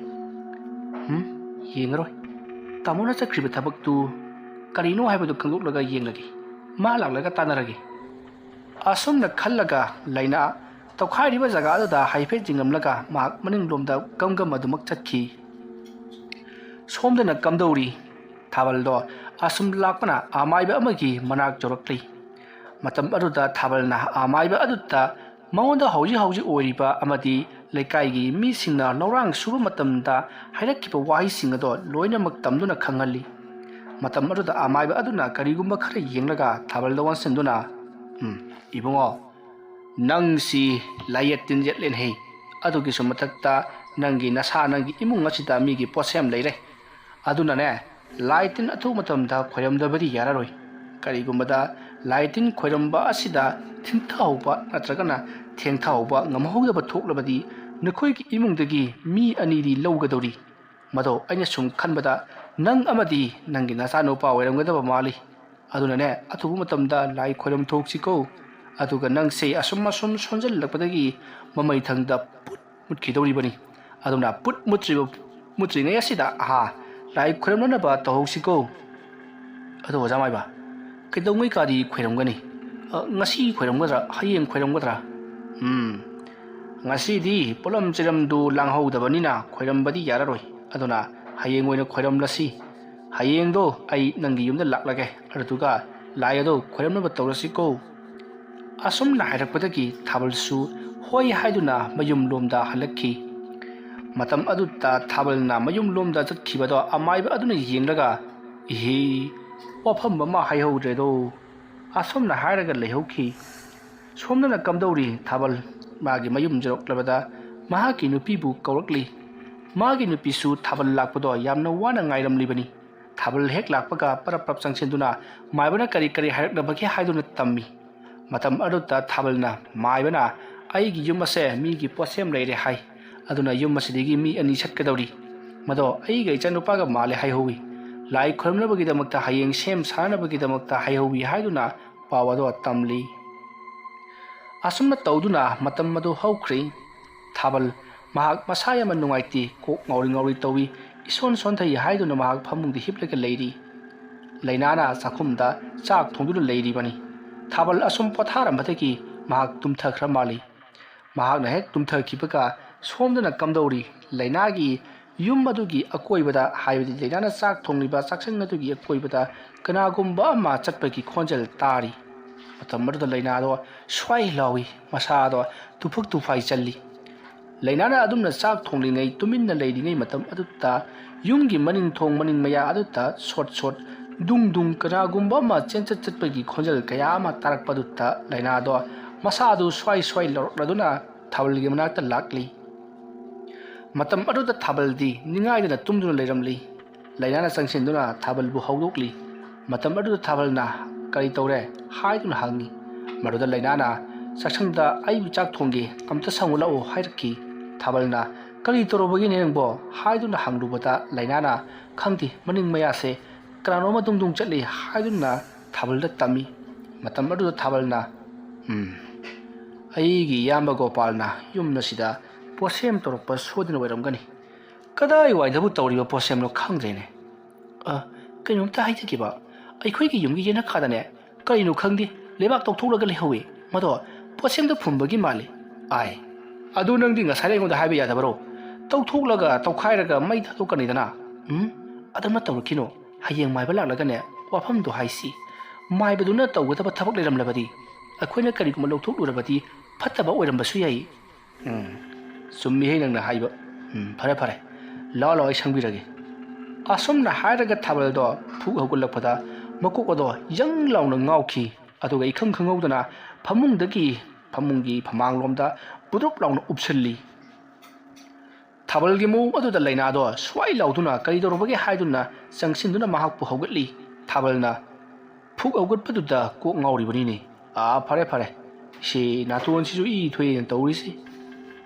ꯌꯦꯡꯉꯔꯣꯏ ꯇꯥꯃꯣꯅ ꯆꯠꯈ꯭ꯔꯤꯕ ꯊꯕꯛꯇꯨ ꯀꯔꯤꯅꯣ ꯍꯥꯏꯕꯗꯨ ꯈꯪꯗꯣꯛꯂꯒ ꯌꯦꯡꯂꯒꯦ ꯃꯥ ꯂꯥꯛꯂꯒ ꯇꯥꯟꯅꯔꯒꯦ ꯑꯁꯨꯝꯅ ꯈꯜꯂꯒ ꯂꯩꯅꯥ ꯇꯧꯈꯥꯏꯔꯤꯕ ꯖꯒꯥ ꯑꯗꯨꯗ ꯍꯥꯏꯐꯦꯠ ꯌꯦꯡꯂꯝꯂꯒ ꯃꯍꯥꯛ ꯃꯅꯤꯡꯂꯣꯝꯗ ꯒꯝ ꯑꯗꯨꯃꯛ ꯆꯠꯈꯤ ꯁꯣꯝꯗꯅ ꯀꯝꯗꯧꯔꯤ ꯊꯥꯕꯜꯗꯣ ꯑꯁꯨꯝ ꯂꯥꯛꯄꯅ ꯑꯃꯥꯏꯕ ꯑꯃꯒꯤ ꯃꯅꯥꯛ ꯌꯧꯔꯛꯂꯤ ꯃꯇꯝ ꯑꯗꯨꯗ ꯊꯥꯕꯜꯅ ꯑꯃꯥꯏꯕ ꯑꯗꯨꯗ ꯃꯉꯣꯟꯗ ꯍꯧꯖꯤꯛ ꯑꯣꯏꯔꯤꯕ ꯑꯃꯗꯤ ꯂꯩꯀꯥꯏꯒꯤ ꯃꯤꯁꯤꯡꯅ ꯂꯧꯔꯥꯡ ꯁꯨꯕ ꯃꯇꯝꯗ ꯍꯥꯏꯔꯛꯈꯤꯕ ꯋꯥꯍꯩꯁꯤꯡ ꯑꯗꯣ ꯂꯣꯏꯅꯃꯛ ꯇꯝꯗꯨꯅ ꯈꯪꯍꯜꯂꯤ ꯃꯇꯝ ꯑꯗꯨꯗ ꯑꯃꯥꯏꯕ ꯑꯗꯨꯅ ꯀꯔꯤꯒꯨꯝꯕ ꯈꯔ ꯌꯦꯡꯂꯒ ꯊꯥꯕꯜꯗ ꯋꯥꯟꯁꯤꯟꯗꯨꯅ ꯏꯕꯨꯡꯉꯣ ꯅꯪꯁꯤ ꯂꯥꯏꯌꯦꯠ ꯇꯤꯟ ꯌꯦꯠꯂꯦꯅꯍꯦ ꯑꯗꯨꯒꯤꯁꯨ ꯃꯊꯛꯇ ꯅꯪꯒꯤ ꯅꯪꯒꯤ ꯏꯃꯨꯡ ꯑꯁꯤꯗ ꯃꯤꯒꯤ ꯄꯣꯠꯁꯦꯝ ꯂꯩꯔꯦ ꯑꯗꯨꯅꯅꯦ ꯂꯥꯏ ꯇꯤꯟ ꯑꯊꯨꯕ ꯃꯇꯝꯗ ꯈꯣꯏꯔꯝꯗꯕꯗꯤ ꯌꯥꯔꯔꯣꯏ ꯀꯔꯤꯒꯨꯝꯕꯗ ꯂꯥꯏ ꯇꯤꯟ ꯈꯣꯏꯔꯝꯕ ꯑꯁꯤꯗ ꯊꯤꯡꯊꯍꯧꯕ ꯅꯠꯇ꯭ꯔꯒꯅ ꯊꯦꯡꯊꯍꯧꯕ ꯉꯝꯍꯧꯗꯕ ꯊꯣꯛꯂꯕꯗꯤ ꯅꯈꯣꯏꯒꯤ ꯏꯃꯨꯡꯗꯒꯤ ꯃꯤ ꯑꯅꯤꯗꯤ ꯂꯧꯒꯗꯧꯔꯤ ꯃꯗꯣ ꯑꯩꯅ ꯁꯨꯝ ꯈꯟꯕꯗ ꯅꯪ ꯑꯃꯗꯤ ꯅꯪꯒꯤ ꯅꯆꯥꯅꯨꯄꯥ ꯑꯣꯏꯔꯝꯒꯗꯕ ꯃꯥꯜꯂꯤ ꯑꯗꯨꯅꯅꯦ ꯑꯊꯨꯕ ꯃꯇꯝꯗ ꯂꯥꯏ ꯈꯣꯏꯔꯝ ꯊꯣꯛꯁꯤꯀꯣ ꯑꯗꯨꯒ ꯅꯪꯁꯦ ꯑꯁꯨꯝ ꯁꯣꯟꯖꯜꯂꯛꯄꯗꯒꯤ ꯃꯃꯩꯊꯪꯗ ꯄꯨꯠ ꯃꯨꯠꯈꯤꯗꯧꯔꯤꯕꯅꯤ ꯑꯗꯨꯅ ꯄꯨꯠ ꯃꯨꯠꯇ꯭ꯔꯤꯉꯩ ꯑꯁꯤꯗ ꯂꯥꯏ ꯈꯣꯏꯔꯝꯅꯅꯕ ꯇꯧꯍꯧꯁꯤꯀꯣ ꯑꯗꯣ ꯑꯣꯖꯥ ꯃꯥꯏꯕ ꯀꯩꯗꯧꯉꯩ ꯈꯣꯏꯔꯝꯒꯅꯤ ꯉꯁꯤ ꯈꯣꯏꯔꯝꯒꯗ꯭ꯔꯥ ꯍꯌꯦꯡ ꯈꯣꯏꯔꯝꯒꯗ꯭ꯔꯥ ꯉꯁꯤꯗꯤ ꯄꯣꯠꯂꯝ ꯆꯩꯔꯝꯗꯨ ꯂꯥꯡꯍꯧꯗꯕꯅꯤꯅ ꯈꯣꯏꯔꯝꯕꯗꯤ ꯌꯥꯔꯔꯣꯏ ꯑꯗꯨꯅ ꯍꯌꯦꯡ ꯑꯣꯏꯅ ꯈꯣꯏꯔꯝꯂꯁꯤ ꯍꯌꯦꯡꯗꯣ ꯑꯩ ꯅꯪꯒꯤ ꯌꯨꯝꯗ ꯂꯥꯛꯂꯒꯦ ꯑꯗꯨꯒ ꯂꯥꯏ ꯑꯗꯣ ꯈꯣꯏꯔꯝꯅꯕ ꯇꯧꯔꯁꯤꯀꯣ ꯑꯁꯨꯝꯅ ꯍꯥꯏꯔꯛꯄꯗꯒꯤ ꯊꯥꯕꯜꯁꯨ ꯍꯣꯏ ꯍꯥꯏꯗꯨꯅ ꯃꯌꯨꯝꯂꯣꯝꯗ ꯍꯜꯂꯛꯈꯤ ꯃꯇꯝ ꯑꯗꯨꯗ ꯊꯥꯕꯜꯅ ꯃꯌꯨꯝꯂꯣꯝꯗ ꯆꯠꯈꯤꯕꯗꯣ ꯑꯃꯥꯏꯕ ꯑꯗꯨꯅ ꯌꯦꯡꯂꯒ ꯏꯍꯦ ꯋꯥꯐꯝ ꯑꯃ ꯍꯥꯏꯍꯧꯗ꯭ꯔꯦꯗꯣ ꯑꯁꯨꯝꯅ ꯍꯥꯏꯔꯒ ꯂꯩꯍꯧꯈꯤ ꯁꯣꯝꯗꯅ ꯀꯝꯗꯧꯔꯤ ꯊꯥꯕꯜ ꯃꯥꯒꯤ ꯃꯌꯨꯝ ꯌꯧꯔꯛꯂꯕꯗ ꯃꯍꯥꯛꯀꯤ ꯅꯨꯄꯤꯕꯨ ꯀꯧꯔꯛꯂꯤ ꯃꯥꯒꯤ ꯅꯨꯄꯤꯁꯨ ꯊꯥꯕꯜ ꯂꯥꯛꯄꯗꯣ ꯌꯥꯝꯅ ꯋꯥꯅ ꯉꯥꯏꯔꯝꯂꯤꯕꯅꯤ ꯊꯥꯕꯜ ꯍꯦꯛ ꯂꯥꯛꯄꯒ ꯄꯔꯞ ꯆꯪꯁꯤꯟꯗꯨꯅ ꯃꯥꯏꯕꯅ ꯀꯔꯤ ꯍꯥꯏꯔꯛꯂꯕꯒꯦ ꯍꯥꯏꯗꯨꯅ ꯇꯝꯃꯤ ꯃꯇꯝ ꯑꯗꯨꯗ ꯊꯥꯕꯜꯅ ꯃꯥꯏꯕꯅ ꯑꯩꯒꯤ ꯌꯨꯝ ꯑꯁꯦ ꯃꯤꯒꯤ ꯄꯣꯠꯁꯦꯝ ꯂꯩꯔꯦ ꯍꯥꯏ ꯑꯗꯨꯅ ꯌꯨꯝ ꯑꯁꯤꯗꯒꯤ ꯃꯤ ꯑꯅꯤ ꯆꯠꯀꯗꯧꯔꯤ ꯃꯗꯣ ꯑꯩꯒ ꯏꯆꯥꯅꯨꯄꯥꯒ ꯃꯥꯜꯂꯦ ꯍꯥꯏꯍꯧꯋꯤ ꯂꯥꯏ ꯈꯣꯏꯔꯝꯅꯕꯒꯤꯗꯃꯛꯇ ꯍꯌꯦꯡ ꯁꯦꯝ ꯁꯥꯅꯕꯒꯤꯗꯃꯛꯇ ꯍꯥꯏꯍꯧꯋꯤ ꯍꯥꯏꯗꯨꯅ ꯄꯥꯎ ꯑꯗꯣ ꯇꯝꯂꯤ asumna tawduna matam madu haukhri thabal mahak masai ama nungaiti kok ngauri ngauri tawi ison son thai haiduna mahak phamung di hiplaga leiri lainana sakhumda chak thongdu leiri bani thabal asum potharam bathaki mahak tumtha khra mali mahak na hek tumtha khipaka somdana kamdori lainagi yum madugi akoibada haibadi lainana chak thongliba chaksang adugi akoibada kanagumba ma chatpagi khonjal tari matamar laina do swai lawi masa do tufuk tufai challi lainana adumna chak thonglingai tuminna leiringai matam adutta yumgi maning thong maning maya adutta short dung dung kanagumba ma chenchat chatpagi khonjal kaya ma tarak padutta laina do masa do swai laduna thabalgi manata lakli matam aduta thabaldi ningaidana tumduna leiramli lainana sangsinduna thabalbu hawdokli matam aduta thabalna kari tawre haiduna hangi maruda lainana saksangda ai chak thongge amta sangula o hairki thabalna kari torobagi nengbo haiduna hangrubata lainana khangti maning maya se kananoma dungdung chatli haiduna thabalda tami matam aduta thabalna aigi yamba gopalna yumna sida posem torpa sodina wairamgani kadai waidabu tawriba posem no khangdrene kainom ta haitaki ba ꯑꯩꯈꯣꯏꯒꯤ ꯌꯨꯝꯒꯤ ꯌꯦꯅꯈꯥꯗꯅꯦ ꯀꯔꯤꯅꯣ ꯈꯪꯗꯦ ꯂꯩꯕꯥꯛ ꯇꯧꯊꯣꯛꯂꯒ ꯂꯩꯍꯧꯏ ꯃꯗꯣ ꯄꯣꯠꯁꯦꯝꯗ ꯐꯨꯝꯕꯒꯤ ꯃꯥꯜꯂꯤ ꯑꯥꯏ ꯑꯗꯨ ꯅꯪꯗꯤ ꯉꯁꯥꯏ ꯑꯩꯉꯣꯟꯗ ꯍꯥꯏꯕ ꯌꯥꯗꯕꯔꯣ ꯇꯧꯊꯣꯛꯂꯒ ꯇꯧꯈꯥꯏꯔꯒ ꯃꯩ ꯊꯥꯗꯣꯛꯀꯅꯤꯗꯅ ꯑꯗꯨꯃ ꯇꯧꯔꯛꯈꯤꯅꯣ ꯍꯌꯦꯡ ꯃꯥꯏꯕ ꯂꯥꯛꯂꯒꯅꯦ ꯋꯥꯐꯝꯗꯣ ꯍꯥꯏꯁꯤ ꯃꯥꯏꯕꯗꯨꯅ ꯇꯧꯒꯗꯕ ꯊꯕꯛ ꯂꯩꯔꯝꯂꯕꯗꯤ ꯑꯩꯈꯣꯏꯅ ꯀꯔꯤꯒꯨꯝꯕ ꯂꯧꯊꯣꯛꯂꯨꯔꯕꯗꯤ ꯐꯠꯇꯕ ꯑꯣꯏꯔꯝꯕꯁꯨ ꯌꯥꯏ ꯆꯨꯝꯃꯤꯍꯦ ꯅꯪꯅ ꯍꯥꯏꯕ ꯐꯔꯦ ꯐꯔꯦ ꯂꯥꯛꯑꯣ ꯂꯥꯛꯑꯣ ꯑꯩ ꯁꯪꯕꯤꯔꯒꯦ ꯑꯁꯨꯝꯅ ꯍꯥꯏꯔꯒ ꯊꯥꯕꯜꯗꯣ ꯐꯨꯛ ꯍꯧꯒꯠꯂꯛꯄꯗ ꯃꯀꯣꯛ ꯑꯗꯣ ꯌꯪ ꯂꯥꯎꯅ ꯉꯥꯎꯈꯤ ꯑꯗꯨꯒ ꯏꯈꯪ ꯈꯪꯍꯧꯗꯅ ꯐꯃꯨꯡꯒꯤ ꯐꯃꯥꯡꯂꯣꯝꯗ ꯄꯨꯗ꯭ꯔꯨꯞ ꯂꯥꯎꯅ ꯎꯞꯁꯤꯜꯂꯤ ꯊꯥꯕꯜꯒꯤ ꯃꯑꯣꯡ ꯑꯗꯨꯗ ꯂꯩꯅꯥꯗꯣ ꯁ꯭ꯋꯥꯏ ꯂꯥꯎꯗꯨꯅ ꯀꯔꯤ ꯇꯧꯔꯕꯒꯦ ꯍꯥꯏꯗꯨꯅ ꯆꯪꯁꯤꯟꯗꯨꯅ ꯃꯍꯥꯛꯄꯨ ꯍꯧꯒꯠꯂꯤ ꯊꯥꯕꯜꯅ ꯐꯨꯛ ꯍꯧꯒꯠꯄꯗꯨꯗ ꯀꯣꯛ ꯉꯥꯎꯔꯤꯕꯅꯤꯅꯦ ꯐꯔꯦ ꯁꯤ ꯅꯥꯇꯣꯟꯁꯤꯁꯨ ꯏ ꯊꯣꯛꯑꯦꯅ ꯇꯧꯔꯤꯁꯤ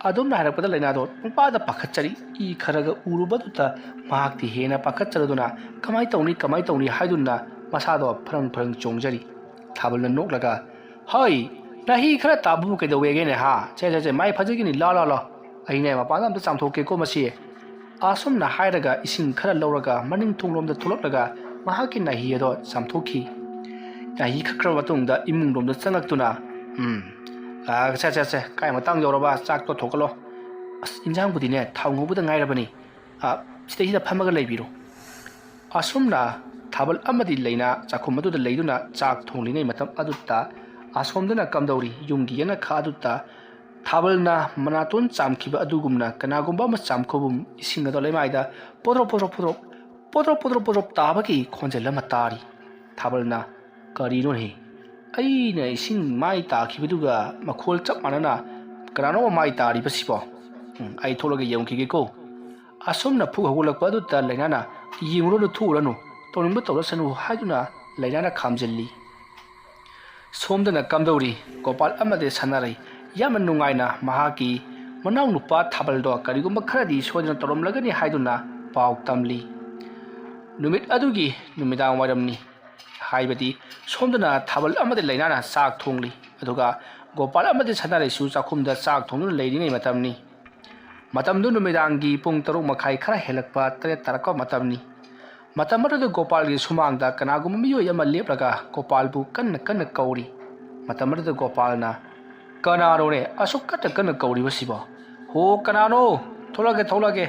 ꯑꯗꯨꯝꯅ ꯍꯥꯏꯔꯛꯄꯗ ꯂꯩꯅꯥꯗꯣ ꯄꯨꯡꯄꯥꯗ ꯄꯥꯈꯠꯆꯔꯤ ꯏ ꯈꯔꯒ ꯎꯔꯨꯕꯗꯨꯗ ꯃꯍꯥꯛꯇꯤ ꯍꯦꯟꯅ ꯄꯥꯈꯠꯆꯔꯗꯨꯅ ꯀꯃꯥꯏ ꯇꯧꯅꯤ ꯍꯥꯏꯗꯨꯅ ꯃꯁꯥꯗꯣ ꯐꯔꯪ ꯆꯣꯡꯖꯔꯤ ꯊꯥꯕꯜꯅ ꯅꯣꯛꯂꯒ ꯍꯣꯏ ꯅꯍꯤ ꯈꯔ ꯇꯥꯕꯕꯨ ꯀꯩꯗꯧꯋꯦꯒꯦꯅꯦ ꯆꯦ ꯃꯥꯏ ꯐꯖꯒꯤꯅꯤ ꯂꯥ ꯑꯩꯅꯦ ꯃꯄꯥꯟꯗ ꯑꯝꯇ ꯆꯥꯝꯊꯣꯛꯀꯦꯀꯣ ꯃꯁꯤ ꯑꯁꯨꯝꯅ ꯍꯥꯏꯔꯒ ꯏꯁꯤꯡ ꯈꯔ ꯂꯧꯔꯒ ꯃꯅꯤꯡ ꯊꯣꯡꯂꯣꯝꯗ ꯊꯣꯛꯂꯛꯂꯒ ꯃꯍꯥꯛꯀꯤ ꯅꯥꯍꯤ ꯑꯗꯣ ꯆꯥꯝꯊꯣꯛꯈꯤ ꯅꯥꯍꯤ ꯈꯛꯈ꯭ꯔꯕ ꯃꯇꯨꯡꯗ ꯏꯃꯨꯡꯂꯣꯝꯗ ꯆꯪꯂꯛꯇꯨꯅ ꯆꯦ ꯀꯥꯏ ꯃꯇꯥꯡ ꯌꯧꯔꯕ ꯆꯥꯛꯇꯣ ꯊꯣꯛꯀꯠꯂꯣ ꯑꯁ ꯏꯟꯖꯥꯡꯕꯨꯗꯤꯅꯦ ꯊꯥꯎ ꯉꯧꯕꯗ ꯉꯥꯏꯔꯕꯅꯤ ꯁꯤꯗꯩꯁꯤꯗ ꯐꯝꯃꯒ ꯂꯩꯕꯤꯔꯣ ꯑꯁꯨꯝꯅ ꯊꯥꯕꯜ ꯑꯃꯗꯤ ꯂꯩꯅꯥ ꯆꯥꯛꯈꯨꯝ ꯑꯗꯨꯗ ꯂꯩꯗꯨꯅ ꯆꯥꯛ ꯊꯣꯡꯂꯤꯉꯩ ꯃꯇꯝ ꯑꯗꯨꯗ ꯑꯁꯣꯝꯗꯅ ꯀꯝꯗꯧꯔꯤ ꯌꯨꯝꯒꯤ ꯌꯦꯅꯈꯥ ꯑꯗꯨꯗ ꯊꯥꯕꯜꯅ ꯃꯅꯥꯇꯣꯟ ꯆꯥꯝꯈꯤꯕ ꯑꯗꯨꯒꯨꯝꯅ ꯀꯅꯥꯒꯨꯝꯕ ꯑꯃ ꯆꯥꯝꯈꯣꯕꯨꯝ ꯏꯁꯤꯡ ꯑꯗꯣ ꯂꯩꯃꯥꯏꯗ ꯄꯣꯗ꯭ꯔꯣꯞ ꯇꯥꯕꯒꯤ ꯈꯣꯟꯖꯦꯜ ꯑꯃ ꯇꯥꯔꯤ ꯊꯥꯕꯜꯅ ꯀꯔꯤꯅꯣꯅꯦ ꯑꯩꯅ ꯏꯁꯤꯡ ꯃꯥꯏ ꯇꯥꯈꯤꯕꯗꯨꯒ ꯃꯈꯣꯜ ꯆꯞ ꯃꯥꯟꯅꯅ ꯀꯅꯥꯅꯣ ꯃꯥꯏ ꯇꯥꯔꯤꯕꯁꯤꯕꯣ ꯑꯩ ꯊꯣꯛꯂꯒ ꯌꯦꯡꯈꯤꯒꯦꯀꯣ ꯑꯁꯨꯝꯅ ꯐꯨꯛ ꯍꯧꯒꯠꯂꯛꯄ ꯑꯗꯨꯗ ꯂꯩꯅꯥꯅ ꯌꯦꯡꯉꯨꯔꯅꯨ ꯊꯣꯛꯎꯔꯅꯨ ꯇꯧꯅꯤꯡꯕ ꯇꯧꯔꯁꯅꯨ ꯍꯥꯏꯗꯨꯅ ꯂꯩꯅꯥꯅ ꯈꯥꯝꯖꯤꯜꯂꯤ ꯁꯣꯝꯗꯅ ꯀꯝꯗꯧꯔꯤ ꯒꯣꯄꯥꯜ ꯑꯃꯗꯤ ꯁꯥꯟꯅꯔꯩ ꯌꯥꯝꯅ ꯅꯨꯡꯉꯥꯏꯅ ꯃꯍꯥꯛꯀꯤ ꯃꯅꯥꯎ ꯅꯨꯄꯥ ꯊꯥꯕꯜꯗꯣ ꯀꯔꯤꯒꯨꯝꯕ ꯈꯔꯗꯤ ꯁꯣꯏꯗꯅ ꯇꯧꯔꯝꯂꯒꯅꯤ ꯍꯥꯏꯗꯨꯅ ꯄꯥꯎ ꯇꯝꯂꯤ ꯅꯨꯃꯤꯠ ꯑꯗꯨꯒꯤ ꯅꯨꯃꯤꯗꯥꯡ ꯋꯥꯏꯔꯝꯅꯤ ꯍꯥꯏꯕꯗꯤ ꯁꯣꯝꯗꯅ ꯊꯥꯕꯜ ꯑꯃꯗꯤ ꯂꯩꯅꯥꯅ ꯆꯥꯛ ꯊꯣꯡꯂꯤ ꯑꯗꯨꯒ ꯒꯣꯄꯥꯜ ꯑꯃꯗꯤ ꯁꯥꯟꯅꯔꯩꯁꯨ ꯆꯥꯛꯈꯨꯝꯗ ꯆꯥꯛ ꯊꯣꯡꯗꯨꯅ ꯂꯩꯔꯤꯉꯩ ꯃꯇꯝꯅꯤ ꯃꯇꯝꯗꯨ ꯅꯨꯃꯤꯗꯥꯡꯒꯤ ꯄꯨꯡ 6:30 ꯈꯔ ꯍꯦꯜꯂꯛꯄ 7 ꯇꯥꯔꯛꯄ ꯃꯇꯝꯅꯤ ꯃꯇꯝ ꯑꯗꯨꯗ ꯒꯣꯄꯥꯜꯒꯤ ꯁꯨꯃꯥꯡꯗ ꯀꯅꯥꯒꯨꯝꯕ ꯃꯤꯑꯣꯏ ꯑꯃ ꯂꯦꯞꯂꯒ ꯒꯣꯄꯥꯜꯕꯨ ꯀꯟꯅ ꯀꯧꯔꯤ ꯃꯇꯝ ꯑꯗꯨꯗ ꯒꯣꯄꯥꯜꯅ ꯀꯅꯥꯅꯣꯅꯦ ꯑꯁꯨꯛ ꯀꯟꯅ ꯀꯧꯔꯤꯕꯁꯤꯕꯣ ꯍꯣ ꯀꯅꯥꯅꯣ ꯊꯣꯛꯂꯒꯦ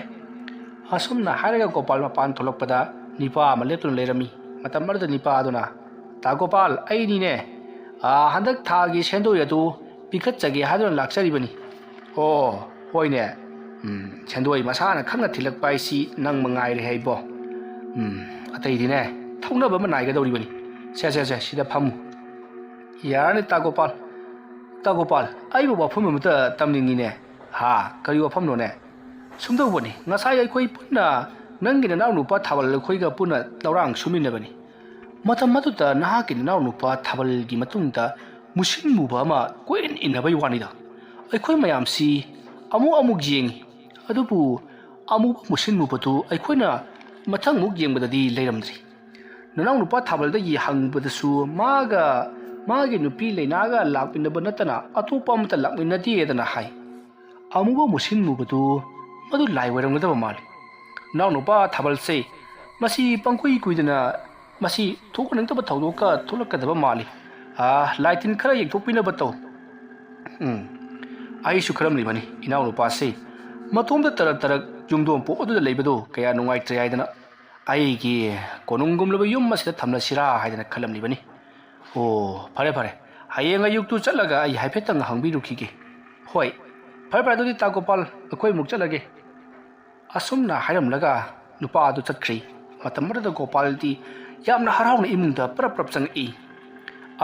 ꯑꯁꯨꯝꯅ ꯍꯥꯏꯔꯒ ꯒꯣꯄꯥꯜ ꯃꯄꯥꯟ ꯊꯣꯛꯂꯛꯄꯗ ꯅꯤꯄꯥ ꯑꯃ ꯂꯦꯞꯇꯨꯅ ꯂꯩꯔꯝꯃꯤ ꯃꯇꯝ ꯑꯗꯨꯗ ꯅꯤꯄꯥ ꯑꯗꯨꯅ ꯇꯥ ꯒꯣꯄꯥꯜ ꯑꯩꯅꯤꯅꯦ ꯍꯟꯗꯛ ꯊꯥꯒꯤ ꯁꯦꯟꯗꯣꯏ ꯑꯗꯨ ꯄꯤꯈꯠꯆꯒꯦ ꯍꯥꯏꯗꯨꯅ ꯂꯥꯛꯆꯔꯤꯕꯅꯤ ꯑꯣ ꯍꯣꯏꯅꯦ ꯁꯦꯟꯗꯣꯏ ꯃꯁꯥꯅ ꯈꯪꯅ ꯊꯤꯜꯂꯛꯄ ꯍꯥꯏꯁꯤ ꯅꯪ ꯃꯉꯥꯏꯔꯦ ꯍꯥꯏꯕꯣ ꯑꯇꯩꯗꯤꯅꯦ ꯊꯧꯅꯕ ꯑꯃ ꯅꯥꯏꯒꯗꯧꯔꯤꯕꯅꯤ ꯁꯦ ꯁꯤꯗ ꯐꯝꯃꯨ ꯌꯥꯔꯅꯤ ꯇꯥ ꯒꯣꯄꯥꯜ ꯑꯩꯕꯨ ꯋꯥꯐꯝ ꯑꯃꯇ ꯇꯝꯅꯤꯡꯉꯤꯅꯦ ꯀꯔꯤ ꯋꯥꯐꯝꯅꯣꯅꯦ ꯁꯨꯝꯗꯧꯕꯅꯤ ꯉꯁꯥꯏ ꯑꯩꯈꯣꯏ ꯄꯨꯟꯅ ꯅꯪꯒꯤ ꯅꯅꯥꯎ ꯅꯨꯄꯥ ꯊꯥꯕꯜ ꯑꯩꯈꯣꯏꯒ ꯄꯨꯟꯅ ꯂꯧꯔꯥꯡ ꯁꯨꯃꯤꯟꯅꯕꯅꯤ ꯃꯇꯝ ꯑꯗꯨꯗ ꯅꯍꯥꯛꯀꯤ ꯅꯅꯥꯎ ꯅꯨꯄꯥ ꯊꯥꯕꯜꯒꯤ ꯃꯇꯨꯡꯗ ꯃꯨꯁꯤꯟ ꯃꯨꯕ ꯑꯃ ꯀꯣꯏꯏꯟ ꯏꯟꯅꯕꯩ ꯋꯥꯅꯤꯗ ꯑꯩꯈꯣꯏ ꯃꯌꯥꯝꯁꯤ ꯑꯃꯨꯛ ꯌꯦꯡꯉꯤ ꯑꯗꯨꯕꯨ ꯑꯃꯨꯕ ꯃꯨꯁꯤꯟ ꯃꯨꯕꯗꯨ ꯑꯩꯈꯣꯏꯅ ꯃꯊꯪꯃꯨꯛ ꯌꯦꯡꯕꯗꯗꯤ ꯂꯩꯔꯝꯗ꯭ꯔꯤ ꯅꯅꯥꯎ ꯅꯨꯄꯥ ꯊꯥꯕꯜꯗ ꯍꯪꯕꯗꯁꯨ ꯃꯥꯒ ꯃꯥꯒꯤ ꯅꯨꯄꯤ ꯂꯩꯅꯥꯒ ꯂꯥꯛꯃꯤꯟꯅꯕ ꯅꯠꯇꯅ ꯑꯇꯣꯞꯄ ꯑꯃꯠꯇ ꯂꯥꯛꯃꯤꯟꯅꯗꯦꯗꯅ ꯍꯥꯏ ꯑꯃꯨꯕ ꯃꯨꯁꯤꯟ ꯃꯨꯕꯗꯨ ꯃꯗꯨ ꯂꯥꯏ ꯑꯣꯏꯔꯝꯒꯗꯕ ꯃꯥꯜꯂꯤ ꯅꯥꯎꯅꯨꯄꯥ ꯊꯥꯕꯜꯁꯦ ꯃꯁꯤ ꯄꯪꯀꯨꯏ ꯀꯨꯏꯗꯅ ꯃꯁꯤ ꯊꯣꯛꯍꯟꯅꯤꯡꯗꯕ ꯊꯧꯗꯣꯛꯀ ꯊꯣꯛꯂꯛꯀꯗꯕ ꯃꯥꯜꯂꯤ ꯂꯥꯏ ꯇꯤꯟ ꯈꯔ ꯌꯦꯡꯊꯣꯛꯄꯤꯅꯕ ꯇꯧ ꯑꯩꯁꯨ ꯈꯜꯂꯝꯂꯤꯕꯅꯤ ꯏꯅꯥꯎꯅꯨꯄꯥꯁꯦ ꯃꯇꯣꯝꯗ ꯇꯔꯛ ꯇꯔꯛ ꯌꯨꯝꯗꯣꯡ ꯄꯣꯛ ꯑꯗꯨꯗ ꯂꯩꯕꯗꯨ ꯀꯌꯥ ꯅꯨꯡꯉꯥꯏꯇ꯭ꯔꯦ ꯍꯥꯏꯗꯅ ꯑꯩꯒꯤ ꯀꯣꯅꯨꯡꯒꯨꯝꯂꯕ ꯌꯨꯝ ꯑꯁꯤꯗ ꯊꯝꯂꯁꯤꯔꯥ ꯍꯥꯏꯗꯅ ꯈꯜꯂꯝꯂꯤꯕꯅꯤ ꯑꯣ ꯐꯔꯦ ꯐꯔꯦ ꯍꯌꯦꯡ ꯑꯌꯨꯛꯇꯨ ꯆꯠꯂꯒ ꯑꯩ ꯍꯥꯏꯐꯦꯠꯇꯪ ꯍꯪꯕꯤꯔꯨꯈꯤꯒꯦ ꯍꯣꯏ ꯐꯔꯦ ꯐꯔꯦ ꯑꯗꯨꯗꯤ ꯇꯥ ꯒꯣꯄꯥꯜ ꯑꯩꯈꯣꯏ ꯑꯃꯨꯛ ꯆꯠꯂꯒꯦ ꯑꯁꯨꯝꯅ ꯍꯥꯏꯔꯝꯂꯒ ꯅꯨꯄꯥ ꯑꯗꯨ ꯆꯠꯈ꯭ꯔꯤ ꯃꯇꯝ ꯑꯗꯨꯗ ꯒꯣꯄꯥꯜꯗꯤ ꯌꯥꯝꯅ ꯍꯔꯥꯎꯅ ꯏꯃꯨꯡꯗ ꯄ꯭ꯔꯞ ꯄ꯭ꯔꯞ ꯆꯪꯉꯛꯏ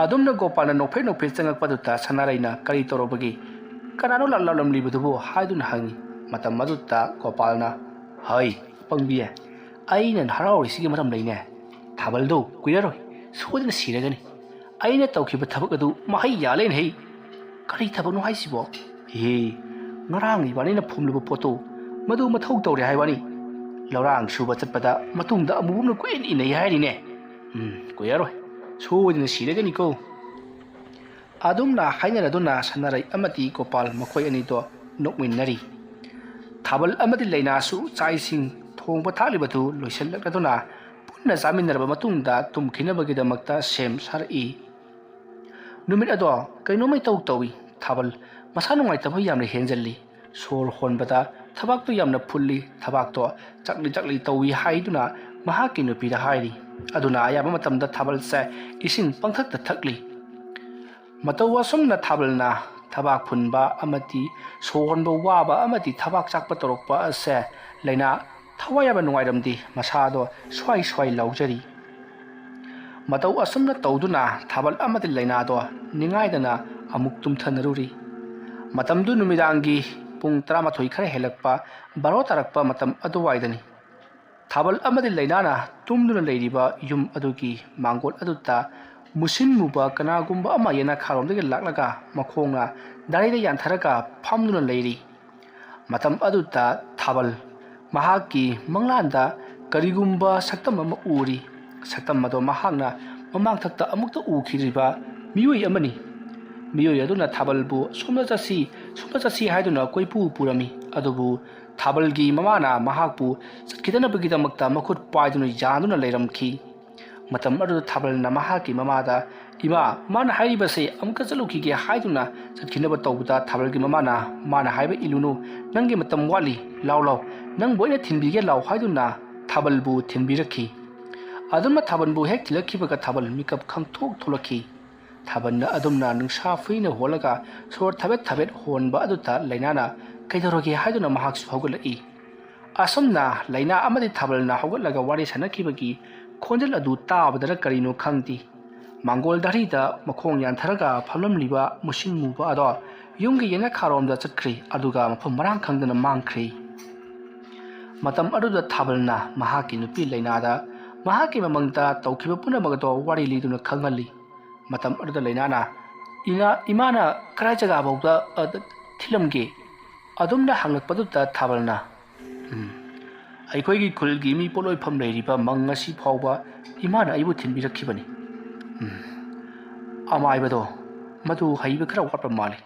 ꯑꯗꯨꯝꯅ ꯒꯣꯄꯥꯜꯅ ꯅꯣꯛꯐꯦꯠ ꯅꯣꯛꯐꯦꯠ ꯆꯪꯉꯛꯄꯗꯨꯗ ꯁꯅꯥꯔꯩꯅ ꯀꯔꯤ ꯇꯧꯔꯕꯒꯦ ꯀꯅꯥꯅꯣ ꯂꯥꯛꯂꯝꯂꯤꯕꯗꯨꯕꯨ ꯍꯥꯏꯗꯨꯅ ꯍꯪꯉꯤ ꯃꯇꯝ ꯑꯗꯨꯗ ꯒꯣꯄꯥꯜꯅ ꯍꯩ ꯄꯪꯕꯤꯌꯦ ꯑꯩꯅ ꯍꯔꯥꯎꯔꯤꯁꯤꯒꯤ ꯃꯔꯝ ꯂꯩꯅꯦ ꯊꯥꯕꯜꯗꯨ ꯀꯨꯏꯔꯔꯣꯏ ꯁꯣꯏꯗꯅ ꯁꯤꯔꯒꯅꯤ ꯑꯩꯅ ꯇꯧꯈꯤꯕ ꯊꯕꯛ ꯑꯗꯨ ꯃꯍꯩ ꯌꯥꯜꯂꯦꯅ ꯍꯩ ꯀꯔꯤ ꯊꯕꯛꯅꯣ ꯍꯥꯏꯁꯤꯕꯣ ꯏꯍꯦ ꯉꯔꯥꯡ ꯏꯕꯥꯅꯤꯅ ꯐꯨꯝꯂꯨꯕ ꯄꯣꯠꯇꯨ ꯃꯗꯨ ꯃꯊꯧ ꯇꯧꯔꯦ ꯍꯥꯏꯕꯅꯤ ꯂꯧꯔꯥꯡ ꯁꯨꯕ ꯆꯠꯄꯗ ꯃꯇꯨꯡꯗ ꯑꯃꯨꯕꯅ ꯀꯨꯏꯅ ꯏꯟꯅꯩ ꯍꯥꯏꯔꯤꯅꯦ ꯀꯨꯏꯔꯔꯣꯏ ꯁꯣꯏꯗꯅ ꯁꯤꯔꯒꯅꯤꯀꯣ ꯑꯗꯨꯝꯅ ꯍꯥꯏꯅꯔꯗꯨꯅ ꯁꯅꯥꯔꯩ ꯑꯃꯗꯤ ꯒꯣꯄꯥꯜ ꯃꯈꯣꯏ ꯑꯅꯤꯗꯣ ꯅꯣꯛꯃꯤꯟꯅꯔꯤ ꯊꯥꯕꯜ ꯑꯃꯗꯤ ꯂꯩꯅꯥꯁꯨ ꯆꯥꯛ ꯏꯁꯤꯡ ꯊꯣꯡꯕ ꯊꯥꯛꯂꯤꯕꯗꯨ ꯂꯣꯏꯁꯤꯜꯂꯛꯂꯗꯨꯅ ꯄꯨꯟꯅ ꯆꯥꯃꯤꯟꯅꯔꯕ ꯃꯇꯨꯡꯗ ꯇꯨꯝꯈꯤꯅꯕꯒꯤꯗꯃꯛꯇ ꯁꯦꯝ ꯁꯥꯔꯛꯏ ꯅꯨꯃꯤꯠ ꯑꯗꯣ ꯀꯩꯅꯣꯝꯃ ꯏꯇꯧ ꯇꯧꯏ ꯊꯥꯕꯜ ꯃꯁꯥ ꯅꯨꯡꯉꯥꯏꯇꯕ ꯌꯥꯝꯅ ꯍꯦꯟꯖꯜꯂꯤ ꯁꯣꯔ ꯍꯣꯟꯕꯗ ꯊꯕꯥꯛꯇꯨ ꯌꯥꯝꯅ ꯐꯨꯜꯂꯤ ꯊꯕꯥꯛꯇꯣ ꯆꯛꯂꯤ ꯆꯛꯂꯤ ꯇꯧꯏ ꯍꯥꯏꯗꯨꯅ ꯃꯍꯥꯛꯀꯤ ꯅꯨꯄꯤꯗ ꯍꯥꯏꯔꯤ ꯑꯗꯨꯅ ꯑꯌꯥꯝꯕ ꯃꯇꯝꯗ ꯊꯥꯕꯜꯁꯦ ꯏꯁꯤꯡ ꯄꯪꯊꯛꯇ ꯊꯛꯂꯤ ꯃꯇꯧ ꯑꯁꯨꯝꯅ ꯊꯥꯕꯜꯅ ꯊꯕꯥꯛ ꯐꯨꯟꯕ ꯑꯃꯗꯤ ꯁꯣꯔ ꯍꯣꯟꯕ ꯋꯥꯕ ꯑꯃꯗꯤ ꯊꯕꯥꯛ ꯆꯥꯛꯄ ꯇꯧꯔꯛꯄ ꯑꯁꯦ ꯂꯩꯅꯥ ꯊꯋꯥꯏ ꯌꯥꯝꯅ ꯅꯨꯡꯉꯥꯏꯔꯝꯗꯦ ꯃꯁꯥꯗꯣ ꯁ꯭ꯋꯥꯏ ꯁ꯭ꯋꯥꯏ ꯂꯥꯎꯖꯔꯤ ꯃꯇꯧ ꯑꯁꯨꯝꯅ ꯇꯧꯗꯨꯅ ꯊꯥꯕꯜ ꯑꯃꯗꯤ ꯂꯩꯅꯥꯗꯣ ꯅꯤꯡꯉꯥꯏꯗꯅ ꯑꯃꯨꯛ ꯇꯨꯝꯊꯅꯔꯨꯔꯤ ꯃꯇꯝꯗꯨ ꯅꯨꯃꯤꯗꯥꯡꯒꯤ ꯄꯨꯡ 12 ꯈꯔ ꯍꯦꯜꯂꯛꯄ 12 ꯇꯥꯔꯛꯄ ꯃꯇꯝ ꯑꯗꯨꯋꯥꯏꯗꯅꯤ ꯊꯥꯕꯜ ꯑꯃꯗꯤ ꯂꯩꯅꯥꯅ ꯇꯨꯝꯗꯨꯅ ꯂꯩꯔꯤꯕ ꯌꯨꯝ ꯑꯗꯨꯒꯤ ꯃꯥꯡꯒꯣꯜ ꯑꯗꯨꯗ ꯃꯨꯁꯤꯟ ꯃꯨꯕ ꯀꯅꯥꯒꯨꯝꯕ ꯑꯃ ꯌꯦꯅꯈꯥꯔꯣꯝꯗꯒꯤ ꯂꯥꯛꯂꯒ ꯃꯈꯣꯡꯅ ꯗꯥꯏꯗ ꯌꯥꯟꯊꯔꯒ ꯐꯝꯗꯨꯅ ꯂꯩꯔꯤ ꯃꯇꯝ ꯑꯗꯨꯗ ꯊꯥꯕꯜ ꯃꯍꯥꯛꯀꯤ ꯃꯪꯂꯥꯟꯗ ꯀꯔꯤꯒꯨꯝꯕ ꯁꯛꯇꯝ ꯑꯃ ꯎꯔꯤ ꯁꯛꯇꯝ ꯑꯗꯣ ꯃꯍꯥꯛꯅ ꯃꯃꯥꯡꯊꯛꯇ ꯑꯃꯨꯛꯇ ꯎꯈꯤꯗ꯭ꯔꯤꯕ ꯃꯤꯑꯣꯏ ꯑꯃꯅꯤ ꯃꯤꯑꯣꯏ ꯑꯗꯨꯅ ꯊꯥꯕꯜꯕꯨ ꯁꯣꯝꯗ ꯆꯠꯁꯤ ꯍꯥꯏꯗꯨꯅ ꯀꯣꯏꯄꯨ ꯄꯨꯔꯝꯃꯤ ꯑꯗꯨꯕꯨ ꯊꯥꯕꯜꯒꯤ ꯃꯃꯥꯅ ꯃꯍꯥꯛꯄꯨ ꯆꯠꯈꯤꯗꯅꯕꯒꯤꯗꯃꯛꯇ ꯃꯈꯨꯠ ꯄꯥꯏꯗꯨꯅ ꯌꯥꯟꯗꯨꯅ ꯂꯩꯔꯝꯈꯤ ꯃꯇꯝ ꯑꯗꯨꯗ ꯊꯥꯕꯜꯅ ꯃꯍꯥꯛꯀꯤ ꯃꯃꯥꯗ ꯏꯃꯥ ꯃꯥꯅ ꯍꯥꯏꯔꯤꯕꯁꯦ ꯑꯃꯨꯛꯀ ꯆꯠꯂꯨꯈꯤꯒꯦ ꯍꯥꯏꯗꯨꯅ ꯆꯠꯈꯤꯅꯕ ꯇꯧꯕꯗ ꯊꯥꯕꯜꯒꯤ ꯃꯃꯥꯅ ꯃꯥꯅ ꯍꯥꯏꯕ ꯏꯜꯂꯨꯅꯨ ꯅꯪꯒꯤ ꯃꯇꯝ ꯋꯥꯠꯂꯤ ꯂꯥꯎ ꯅꯪꯕꯨ ꯑꯩꯅ ꯊꯤꯟꯕꯤꯒꯦ ꯂꯥꯎ ꯍꯥꯏꯗꯨꯅ ꯊꯥꯕꯜꯕꯨ ꯊꯤꯟꯕꯤꯔꯛꯈꯤ ꯑꯗꯨꯝꯅ ꯊꯥꯕꯜꯕꯨ ꯍꯦꯛ ꯊꯤꯜꯂꯛꯈꯤꯕꯒ ꯊꯥꯕꯜ ꯃꯤꯀꯞ ꯈꯪꯊꯣꯛ ꯊꯣꯛꯂꯛꯈꯤ ꯊꯥꯕꯜꯅ ꯑꯗꯨꯝꯅ ꯅꯨꯡꯁꯥ ꯐꯨꯏꯅ ꯍꯣꯜꯂꯒ ꯁꯣꯔ ꯊꯕꯦꯠ ꯍꯣꯟꯕ ꯑꯗꯨꯗ ꯂꯩꯅꯥꯅ ꯀꯩꯗꯧꯔꯒꯦ ꯍꯥꯏꯗꯨꯅ ꯃꯍꯥꯛꯁꯨ ꯍꯧꯒꯠꯂꯛꯏ ꯑꯁꯨꯝꯅ ꯂꯩꯅꯥ ꯑꯃꯗꯤ ꯊꯥꯕꯜꯅ ꯍꯧꯒꯠꯂꯒ ꯋꯥꯔꯤ ꯁꯥꯟꯅꯈꯤꯕꯒꯤ ꯈꯣꯟꯖꯦꯜ ꯑꯗꯨ ꯇꯥꯕꯗꯔ ꯀꯔꯤꯅꯣ ꯈꯪꯗꯦ ꯃꯥꯡꯒꯣꯜ ꯗꯥꯔꯤꯗ ꯃꯈꯣꯡ ꯌꯥꯟꯊꯔꯒ ꯐꯝꯂꯝꯂꯤꯕ ꯃꯨꯁꯤꯟ ꯃꯨꯕ ꯑꯗꯣ ꯌꯨꯝꯒꯤ ꯌꯦꯅꯈꯥꯔꯣꯝꯗ ꯆꯠꯈ꯭ꯔꯤ ꯑꯗꯨꯒ ꯃꯐꯝ ꯃꯔꯥꯡ ꯈꯪꯗꯅ ꯃꯥꯡꯈ꯭ꯔꯤ ꯃꯇꯝ ꯑꯗꯨꯗ ꯊꯥꯕꯜꯅ ꯃꯍꯥꯛꯀꯤ ꯅꯨꯄꯤ ꯂꯩꯅꯥꯗ ꯃꯍꯥꯛꯀꯤ ꯃꯃꯪꯗ ꯇꯧꯈꯤꯕ ꯄꯨꯝꯅꯃꯛ ꯑꯗꯣ ꯋꯥꯔꯤ ꯂꯤꯗꯨꯅ ꯈꯪꯍꯜꯂꯤ ꯃꯇꯝ ꯑꯗꯨꯗ ꯂꯩꯅꯥꯅ ꯏꯃꯥꯅ ꯀꯔꯥꯏ ꯖꯒꯥꯐꯥꯎꯗ ꯊꯤꯜꯂꯝꯒꯦ ꯑꯗꯨꯝꯅ ꯍꯪꯂꯛꯄꯗꯨꯗ ꯊꯥꯕꯜꯅ ꯑꯩꯈꯣꯏꯒꯤ ꯈꯨꯜꯒꯤ ꯃꯤ ꯄꯣꯠꯂꯣꯏꯐꯝ ꯂꯩꯔꯤꯕ ꯃꯪ ꯑꯁꯤ ꯐꯥꯎꯕ ꯏꯃꯥꯅ ꯑꯩꯕꯨ ꯊꯤꯟꯕꯤꯔꯛꯈꯤꯕꯅꯤ ꯑꯃꯥꯏꯕꯗꯣ ꯃꯗꯨ ꯍꯩꯕ ꯈꯔ ꯋꯥꯠꯄ ꯃꯥꯜꯂꯤ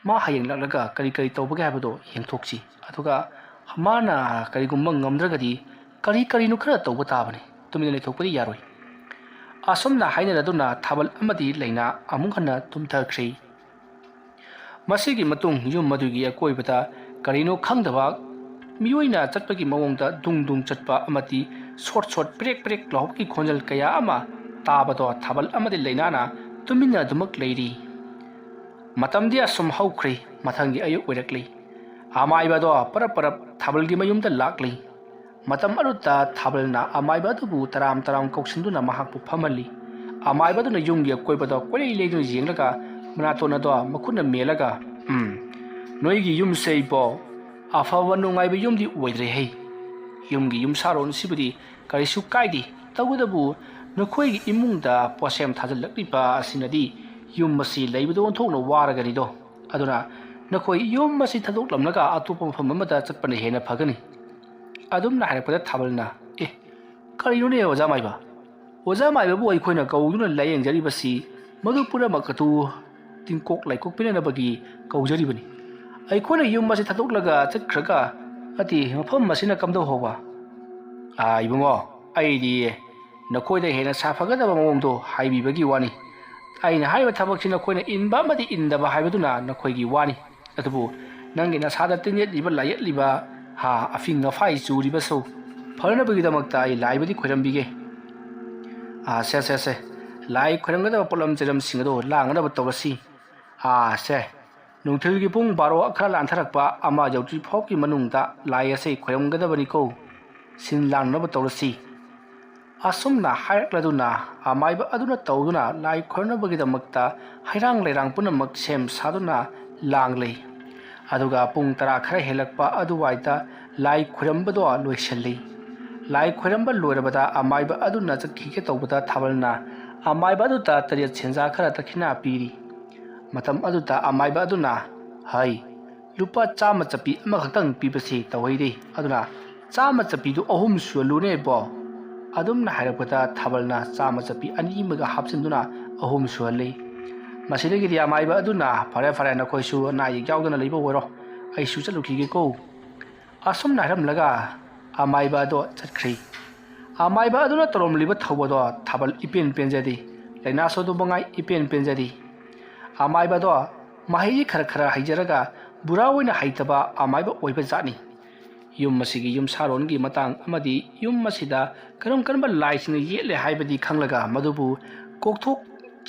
ꯃꯥ ꯍꯌꯦꯡ ꯂꯥꯛꯂꯒ ꯀꯔꯤ ꯇꯧꯕꯒꯦ ꯍꯥꯏꯕꯗꯣ ꯌꯦꯡꯊꯣꯛꯁꯤ ꯑꯗꯨꯒ ꯃꯥꯅ ꯀꯔꯤꯒꯨꯝꯕ ꯉꯝꯗ꯭ꯔꯒꯗꯤ ꯀꯔꯤꯅꯣ ꯈꯔ ꯇꯧꯕ ꯇꯥꯕꯅꯤ ꯇꯨꯃꯤꯟꯅ ꯂꯩꯊꯣꯛꯄꯗꯤ ꯌꯥꯔꯣꯏ ꯑꯁꯨꯝꯅ ꯍꯥꯏꯅꯔꯗꯨꯅ ꯊꯥꯕꯜ ꯑꯃꯗꯤ ꯂꯩꯅꯥ ꯑꯃꯨꯛ ꯍꯟꯅ ꯇꯨꯝꯊꯈ꯭ꯔꯤ ꯃꯁꯤꯒꯤ ꯃꯇꯨꯡ ꯌꯨꯝ ꯑꯗꯨꯒꯤ ꯑꯀꯣꯏꯕꯗ ꯀꯔꯤꯅꯣ ꯈꯪꯗꯕ ꯃꯤꯑꯣꯏꯅ ꯆꯠꯄꯒꯤ ꯃꯑꯣꯡꯗ ꯗꯨꯡ ꯆꯠꯄ ꯑꯃꯗꯤ ꯁꯣꯠ ꯄ꯭ꯔꯦꯛ ꯂꯥꯎꯕꯒꯤ ꯈꯣꯟꯖꯦꯜ ꯀꯌꯥ ꯑꯃ ꯇꯥꯕꯗꯣ ꯊꯥꯕꯜ ꯑꯃꯗꯤ ꯂꯩꯅꯥꯅ ꯇꯨꯃꯤꯟꯅ ꯑꯗꯨꯃꯛ ꯂꯩꯔꯤ ꯃꯇꯝꯗꯤ ꯑꯁꯨꯝ ꯍꯧꯈ꯭ꯔꯤ ꯃꯊꯪꯒꯤ ꯑꯌꯨꯛ ꯑꯣꯏꯔꯛꯂꯤ ꯑꯃꯥꯏꯕꯗꯣ ꯄꯔꯞ ꯊꯥꯕꯜꯒꯤ ꯃꯌꯨꯝꯗ ꯂꯥꯛꯂꯤ ꯃꯇꯝ ꯑꯗꯨꯗ ꯊꯥꯕꯜꯅ ꯑꯃꯥꯏꯕ ꯑꯗꯨꯕꯨ ꯇꯔꯥꯝ ꯀꯧꯁꯤꯟꯗꯨꯅ ꯃꯍꯥꯛꯄꯨ ꯐꯝꯍꯜꯂꯤ ꯑꯃꯥꯏꯕꯗꯨꯅ ꯌꯨꯝꯒꯤ ꯑꯀꯣꯏꯕꯗ ꯀꯣꯏꯂꯩ ꯂꯩꯗꯨꯅ ꯌꯦꯡꯂꯒ ꯃꯅꯥꯇꯣꯟ ꯑꯗꯣ ꯃꯈꯨꯠꯅ ꯃꯦꯜꯂꯒ ꯅꯣꯏꯒꯤ ꯌꯨꯝꯁꯦ ꯏꯕꯣ ꯑꯐꯕ ꯅꯨꯡꯉꯥꯏꯕ ꯌꯨꯝꯗꯤ ꯑꯣꯏꯗ꯭ꯔꯦꯍꯦ ꯌꯨꯝꯒꯤ ꯌꯨꯝꯁꯥꯔꯣꯟꯁꯤꯕꯨꯗꯤ ꯀꯔꯤꯁꯨ ꯀꯥꯏꯗꯦ ꯇꯧꯕꯇꯕꯨ ꯅꯈꯣꯏꯒꯤ ꯏꯃꯨꯡꯗ ꯄꯣꯠꯁꯦꯝ ꯊꯥꯖꯤꯜꯂꯛꯂꯤꯕ ꯑꯁꯤꯅꯗꯤ ꯌꯨꯝ ꯑꯁꯤ ꯂꯩꯕꯗ ꯑꯣꯟꯊꯣꯛꯅ ꯋꯥꯔꯒꯅꯤꯗꯣ ꯑꯗꯨꯅ ꯅꯈꯣꯏ ꯌꯨꯝ ꯑꯁꯤ ꯊꯥꯗꯣꯛꯂꯝꯂꯒ ꯑꯇꯣꯞꯄ ꯃꯐꯝ ꯑꯃꯗ ꯆꯠꯄꯅ ꯍꯦꯟꯅ ꯐꯒꯅꯤ ꯑꯗꯨꯝꯅ ꯍꯥꯏꯔꯛꯄꯗ ꯊꯥꯕꯜꯅ ꯀꯔꯤꯅꯣꯅꯦ ꯑꯣꯖꯥ ꯃꯥꯏꯕ ꯑꯩꯈꯣꯏꯅ ꯀꯧꯗꯨꯅ ꯂꯥꯏꯌꯦꯡꯖꯔꯤꯕꯁꯤ ꯃꯗꯨ ꯄꯨꯝꯅꯃꯛ ꯑꯗꯨ ꯇꯤꯡꯀꯣꯛ ꯂꯩꯀꯣꯛ ꯄꯤꯅꯅꯕꯒꯤ ꯀꯧꯖꯔꯤꯕꯅꯤ ꯑꯩꯈꯣꯏꯅ ꯌꯨꯝ ꯑꯁꯤ ꯊꯥꯗꯣꯛꯂꯒ ꯆꯠꯈ꯭ꯔꯒ ꯑꯗꯤ ꯃꯐꯝ ꯑꯁꯤꯅ ꯀꯝꯗꯧꯍꯧꯕ ꯏꯕꯨꯡꯉꯣ ꯑꯩꯗꯤ ꯅꯈꯣꯏꯗ ꯍꯦꯟꯅ ꯁꯥꯐꯒꯗꯕ ꯃꯑꯣꯡꯗꯣ ꯍꯥꯏꯕꯤꯕꯒꯤ ꯋꯥꯅꯤ ꯑꯩꯅ ꯍꯥꯏꯔꯤꯕ ꯊꯕꯛꯁꯤ ꯅꯈꯣꯏꯅ ꯏꯟꯕ ꯑꯃꯗꯤ ꯏꯟꯗꯕ ꯍꯥꯏꯕꯗꯨꯅ ꯅꯈꯣꯏꯒꯤ ꯋꯥꯅꯤ ꯑꯗꯨꯕꯨ ꯅꯪꯒꯤ ꯅꯁꯥꯗ ꯇꯤꯟꯌꯦꯠꯂꯤꯕ ꯂꯥꯌꯦꯠꯂꯤꯕ ꯑꯐꯤꯡ ꯑꯐꯥꯏ ꯆꯨꯔꯤꯕꯁꯨ ꯐꯅꯕꯒꯤꯗꯃꯛꯇ ꯑꯩ ꯂꯥꯏꯕꯨꯗꯤ ꯈꯣꯏꯔꯝꯕꯤꯒꯦ ꯁꯦ ꯂꯥꯏ ꯈꯣꯏꯔꯝꯒꯗꯕ ꯄꯣꯠꯂꯝ ꯆꯩꯔꯝꯁꯤꯡ ꯑꯗꯨ ꯂꯥꯡꯒꯗꯕ ꯇꯧꯔꯁꯤ ꯁꯦ ꯅꯨꯡꯊꯤꯜꯒꯤ ꯄꯨꯡ 12 ꯈꯔ ꯂꯥꯟꯊꯔꯛꯄ ꯑꯃ ꯌꯧꯗ꯭ꯔꯤ ꯐꯥꯎꯒꯤ ꯃꯅꯨꯡꯗ ꯂꯥꯏ ꯑꯁꯤ ꯈꯣꯏꯔꯝꯒꯗꯕꯅꯤꯀꯣ ꯁꯤꯟ ꯂꯥꯡꯅꯕ ꯇꯧꯔꯁꯤ ꯑꯁꯨꯝꯅ ꯍꯥꯏꯔꯛꯂꯗꯨꯅ ꯑꯃꯥꯏꯕ ꯑꯗꯨꯅ ꯇꯧꯗꯨꯅ ꯂꯥꯏ ꯈꯣꯏꯔꯝꯅꯕꯒꯤꯗꯃꯛꯇ ꯍꯩꯔꯥꯡ ꯂꯩꯔꯥꯡ ꯄꯨꯝꯅꯃꯛ ꯁꯦꯝ ꯁꯥꯗꯨꯅ ꯂꯥꯡꯂꯩ ꯑꯗꯨꯒ ꯄꯨꯡ 10 ꯈꯔ ꯍꯦꯜꯂꯛꯄ ꯑꯗꯨꯋꯥꯏꯗ ꯂꯥꯏ ꯈꯣꯏꯔꯝꯕꯗꯣ ꯂꯣꯏꯁꯤꯜꯂꯤ ꯂꯥꯏ ꯈꯣꯏꯔꯝꯕ ꯂꯣꯏꯔꯕꯗ ꯑꯃꯥꯏꯕ ꯑꯗꯨꯅ ꯆꯠꯈꯤꯒꯦ ꯇꯧꯕꯗ ꯊꯥꯕꯜꯅ ꯑꯃꯥꯏꯕ ꯑꯗꯨꯗ ꯇꯔꯦꯠ ꯁꯦꯟꯖꯥ ꯈꯔ ꯗꯈꯤꯅꯥ ꯄꯤꯔꯤ ꯃꯇꯝ ꯑꯗꯨꯗ ꯑꯃꯥꯏꯕ ꯑꯗꯨꯅ ꯍꯩ ꯂꯨꯄꯥ 100 ꯆꯞꯄꯤ ꯑꯃꯈꯛꯇꯪ ꯄꯤꯕꯁꯤ ꯇꯧꯍꯩꯗꯦ ꯑꯗꯨꯅ 100 ꯆꯞꯄꯤꯗꯨ 3 ꯁꯨꯍꯜꯂꯨꯅꯦ ꯕꯣ ꯑꯗꯨꯝꯅ ꯍꯥꯏꯔꯛꯄꯗ ꯊꯥꯕꯜꯅ 100 ꯆꯞꯄꯤ 2 ꯑꯃꯒ ꯍꯥꯞꯆꯤꯟꯗꯨꯅ 3 ꯁꯨꯍꯜꯂꯤ ꯃꯁꯤꯗꯒꯤꯗꯤ ꯑꯃꯥꯏꯕ ꯑꯗꯨꯅ ꯐꯔꯦ ꯅꯈꯣꯏꯁꯨ ꯑꯅꯥ ꯑꯌꯦꯛ ꯌꯥꯎꯗꯅ ꯂꯩꯕ ꯑꯣꯏꯔꯣ ꯑꯩꯁꯨ ꯆꯠꯂꯨꯈꯤꯒꯦꯀꯣ ꯑꯁꯨꯝꯅ ꯍꯥꯏꯔꯝꯂꯒ ꯑꯃꯥꯏꯕ ꯑꯗꯣ ꯆꯠꯈ꯭ꯔꯤ ꯑꯃꯥꯏꯕ ꯑꯗꯨꯅ ꯇꯧꯔꯝꯂꯤꯕ ꯊꯧꯕꯗꯣ ꯊꯥꯕꯜ ꯏꯄꯦꯟ ꯄꯦꯟꯖꯗꯦ ꯂꯩꯅꯥꯁꯨ ꯑꯗꯨꯃꯉꯥꯏ ꯏꯄꯦꯟ ꯄꯦꯟꯖꯗꯦ ꯑꯃꯥꯏꯕꯗꯣ ꯃꯍꯩ ꯈꯔ ꯍꯩꯖꯔꯒ ꯕꯨꯔꯥ ꯑꯣꯏꯅ ꯍꯩꯇꯕ ꯑꯃꯥꯏꯕ ꯑꯣꯏꯕ ꯖꯥꯠꯅꯤ ꯌꯨꯝ ꯑꯁꯤꯒꯤ ꯌꯨꯝꯁꯥꯔꯣꯟꯒꯤ ꯃꯇꯥꯡ ꯑꯃꯗꯤ ꯌꯨꯝ ꯑꯁꯤꯗ ꯀꯔꯝꯕ ꯂꯥꯏꯁꯤꯡꯅ ꯌꯦꯠꯂꯦ ꯍꯥꯏꯕꯗꯤ ꯈꯪꯂꯒ ꯃꯗꯨꯕꯨ ꯀꯣꯛꯊꯣꯛ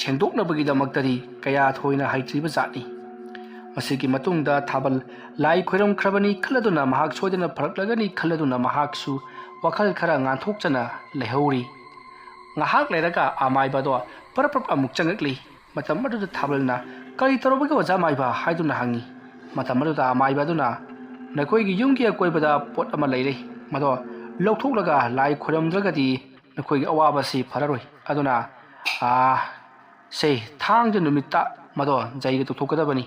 ꯁꯦꯡꯗꯣꯛꯅꯕꯒꯤꯗꯃꯛꯇꯗꯤ ꯀꯌꯥ ꯊꯣꯏꯅ ꯍꯩꯇ꯭ꯔꯤꯕ ꯖꯥꯠꯅꯤ ꯃꯁꯤꯒꯤ ꯃꯇꯨꯡꯗ ꯊꯥꯕꯜ ꯂꯥꯏ ꯈꯣꯏꯔꯝꯈ꯭ꯔꯕꯅꯤ ꯈꯜꯂꯗꯨꯅ ꯃꯍꯥꯛ ꯁꯣꯏꯗꯅ ꯐꯔꯛꯂꯒꯅꯤ ꯈꯜꯂꯗꯨꯅ ꯃꯍꯥꯛꯁꯨ ꯋꯥꯈꯜ ꯈꯔ ꯉꯥꯟꯊꯣꯛꯆꯅ ꯂꯩꯍꯧꯔꯤ ꯉꯥꯏꯍꯥꯛ ꯂꯩꯔꯒ ꯑꯃꯥꯏꯕꯗꯣ ꯄꯔꯞ ꯑꯃꯨꯛ ꯆꯪꯉꯛꯂꯤ ꯃꯇꯝ ꯑꯗꯨꯗ ꯊꯥꯕꯜꯅ ꯀꯔꯤ ꯇꯧꯔꯕꯒꯦ ꯑꯣꯖꯥ ꯃꯥꯏꯕ ꯍꯥꯏꯗꯨꯅ ꯍꯪꯉꯤ ꯃꯇꯝ ꯑꯗꯨꯗ ꯑꯃꯥꯏꯕ ꯑꯗꯨꯅ ꯅꯈꯣꯏꯒꯤ ꯌꯨꯝꯒꯤ ꯑꯀꯣꯏꯕꯗ ꯄꯣꯠ ꯑꯃ ꯂꯩꯔꯦ ꯃꯗꯣ ꯂꯧꯊꯣꯛꯂꯒ ꯂꯥꯏ ꯈꯣꯏꯔꯝꯗ꯭ꯔꯒꯗꯤ ꯅꯈꯣꯏꯒꯤ ꯑꯋꯥꯕꯁꯤ ꯐꯔꯔꯣꯏ ꯑꯗꯨꯅ ꯊꯥꯡꯖ ꯅꯨꯃꯤꯠꯇ ꯃꯗꯣ ꯖꯩꯒ ꯇꯧꯊꯣꯛꯀꯗꯕꯅꯤ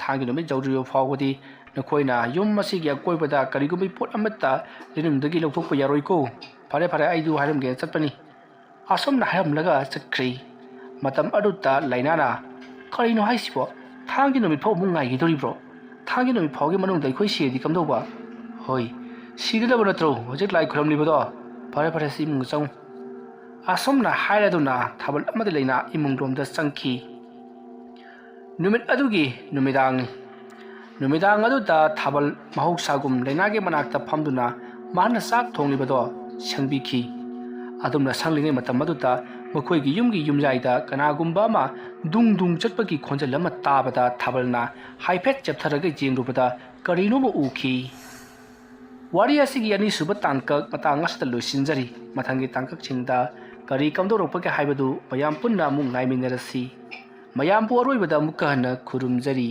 ꯊꯥꯡꯖ ꯅꯨꯃꯤꯠ ꯌꯧꯗ꯭ꯔꯤꯕ ꯐꯥꯎꯕꯗꯤ ꯅꯈꯣꯏꯅ ꯌꯨꯝ ꯑꯁꯤꯒꯤ ꯑꯀꯣꯏꯕꯗ ꯀꯔꯤꯒꯨꯝꯕ ꯄꯣꯠ ꯑꯃꯠꯇ ꯂꯩꯅꯨꯡꯗꯒꯤ ꯂꯧꯊꯣꯛꯄ ꯌꯥꯔꯣꯏꯀꯣ ꯐꯔꯦ ꯑꯩꯗꯨ ꯍꯥꯏꯔꯝꯒꯦꯅ ꯆꯠꯄꯅꯤ ꯑꯁꯨꯝꯅ ꯍꯥꯏꯔꯝꯂꯒ ꯆꯠꯈ꯭ꯔꯤ ꯃꯇꯝ ꯑꯗꯨꯗ ꯂꯩꯅꯥꯅ ꯀꯔꯤꯅꯣ ꯍꯥꯏꯁꯤꯕꯣ ꯊꯥꯡꯖ ꯅꯨꯃꯤꯠ ꯐꯥꯎ ꯑꯃꯨꯛ ꯉꯥꯏꯈꯤꯗꯣꯔꯤꯕ꯭ꯔꯣ ꯊꯥꯡꯖ ꯅꯨꯃꯤꯠ ꯐꯥꯎꯒꯤ ꯃꯅꯨꯡꯗ ꯑꯩꯈꯣꯏ ꯁꯤꯔꯗꯤ ꯀꯝꯗꯧꯕ ꯍꯣꯏ ꯁꯤꯒꯗꯕ ꯅꯠꯇ꯭ꯔꯣ ꯍꯧꯖꯤꯛ ꯂꯥꯏ ꯈꯨꯔꯝꯂꯤꯕꯗꯣ ꯐꯔꯦ ꯁꯤ ꯏꯃꯨꯡꯗ ꯆꯪꯉꯨ ꯑꯁꯨꯝꯅ ꯍꯥꯏꯔꯗꯨꯅ ꯊꯥꯕꯜ ꯑꯃꯗꯤ ꯂꯩꯅꯥ ꯏꯃꯨꯡꯂꯣꯝꯗ ꯆꯪꯈꯤ ꯅꯨꯃꯤꯠ ꯑꯗꯨꯒꯤ ꯅꯨꯃꯤꯗꯥꯡ ꯑꯗꯨꯗ ꯊꯥꯕꯜ ꯃꯍꯧꯁꯥꯒꯨꯝ ꯂꯩꯅꯥꯒꯤ ꯃꯅꯥꯛꯇ ꯐꯝꯗꯨꯅ ꯃꯥꯅ ꯆꯥꯛ ꯊꯣꯡꯂꯤꯕꯗꯣ ꯁꯪꯕꯤꯈꯤ ꯑꯗꯨꯝꯅ ꯁꯪꯂꯤꯉꯩ ꯃꯇꯝ ꯑꯗꯨꯗ ꯃꯈꯣꯏꯒꯤ ꯌꯨꯝꯒꯤ ꯌꯨꯝꯌꯥꯏꯗ ꯀꯅꯥꯒꯨꯝꯕ ꯑꯃ ꯗꯨꯡ ꯆꯠꯄꯒꯤ ꯈꯣꯟꯖꯦꯜ ꯑꯃ ꯇꯥꯕꯗ ꯊꯥꯕꯜꯅ ꯍꯥꯏꯐꯦꯠ ꯆꯦꯞꯊꯔꯒ ꯌꯦꯡꯂꯨꯕꯗ ꯀꯔꯤꯅꯣꯃ ꯎꯈꯤ ꯋꯥꯔꯤ ꯑꯁꯤꯒꯤ ꯑꯅꯤꯁꯨꯕ ꯇꯥꯡꯀꯛ ꯃꯇꯥꯡ ꯑꯁꯤꯗ ꯂꯣꯏꯁꯤꯟꯖꯔꯤ ꯃꯊꯪꯒꯤ ꯇꯥꯡꯀꯛꯁꯤꯡꯗ ꯀꯔꯤ ꯀꯝꯗꯧꯔꯛꯄꯒꯦ ꯍꯥꯏꯕꯗꯨ ꯃꯌꯥꯝ ꯄꯨꯟꯅ ꯑꯃꯨꯛ ꯉꯥꯏꯃꯤꯟꯅꯔꯁꯤ ꯃꯌꯥꯝꯕꯨ ꯑꯔꯣꯏꯕꯗ ꯑꯃꯨꯛꯀ ꯍꯟꯅ ꯈꯨꯔꯨꯝꯖꯔꯤ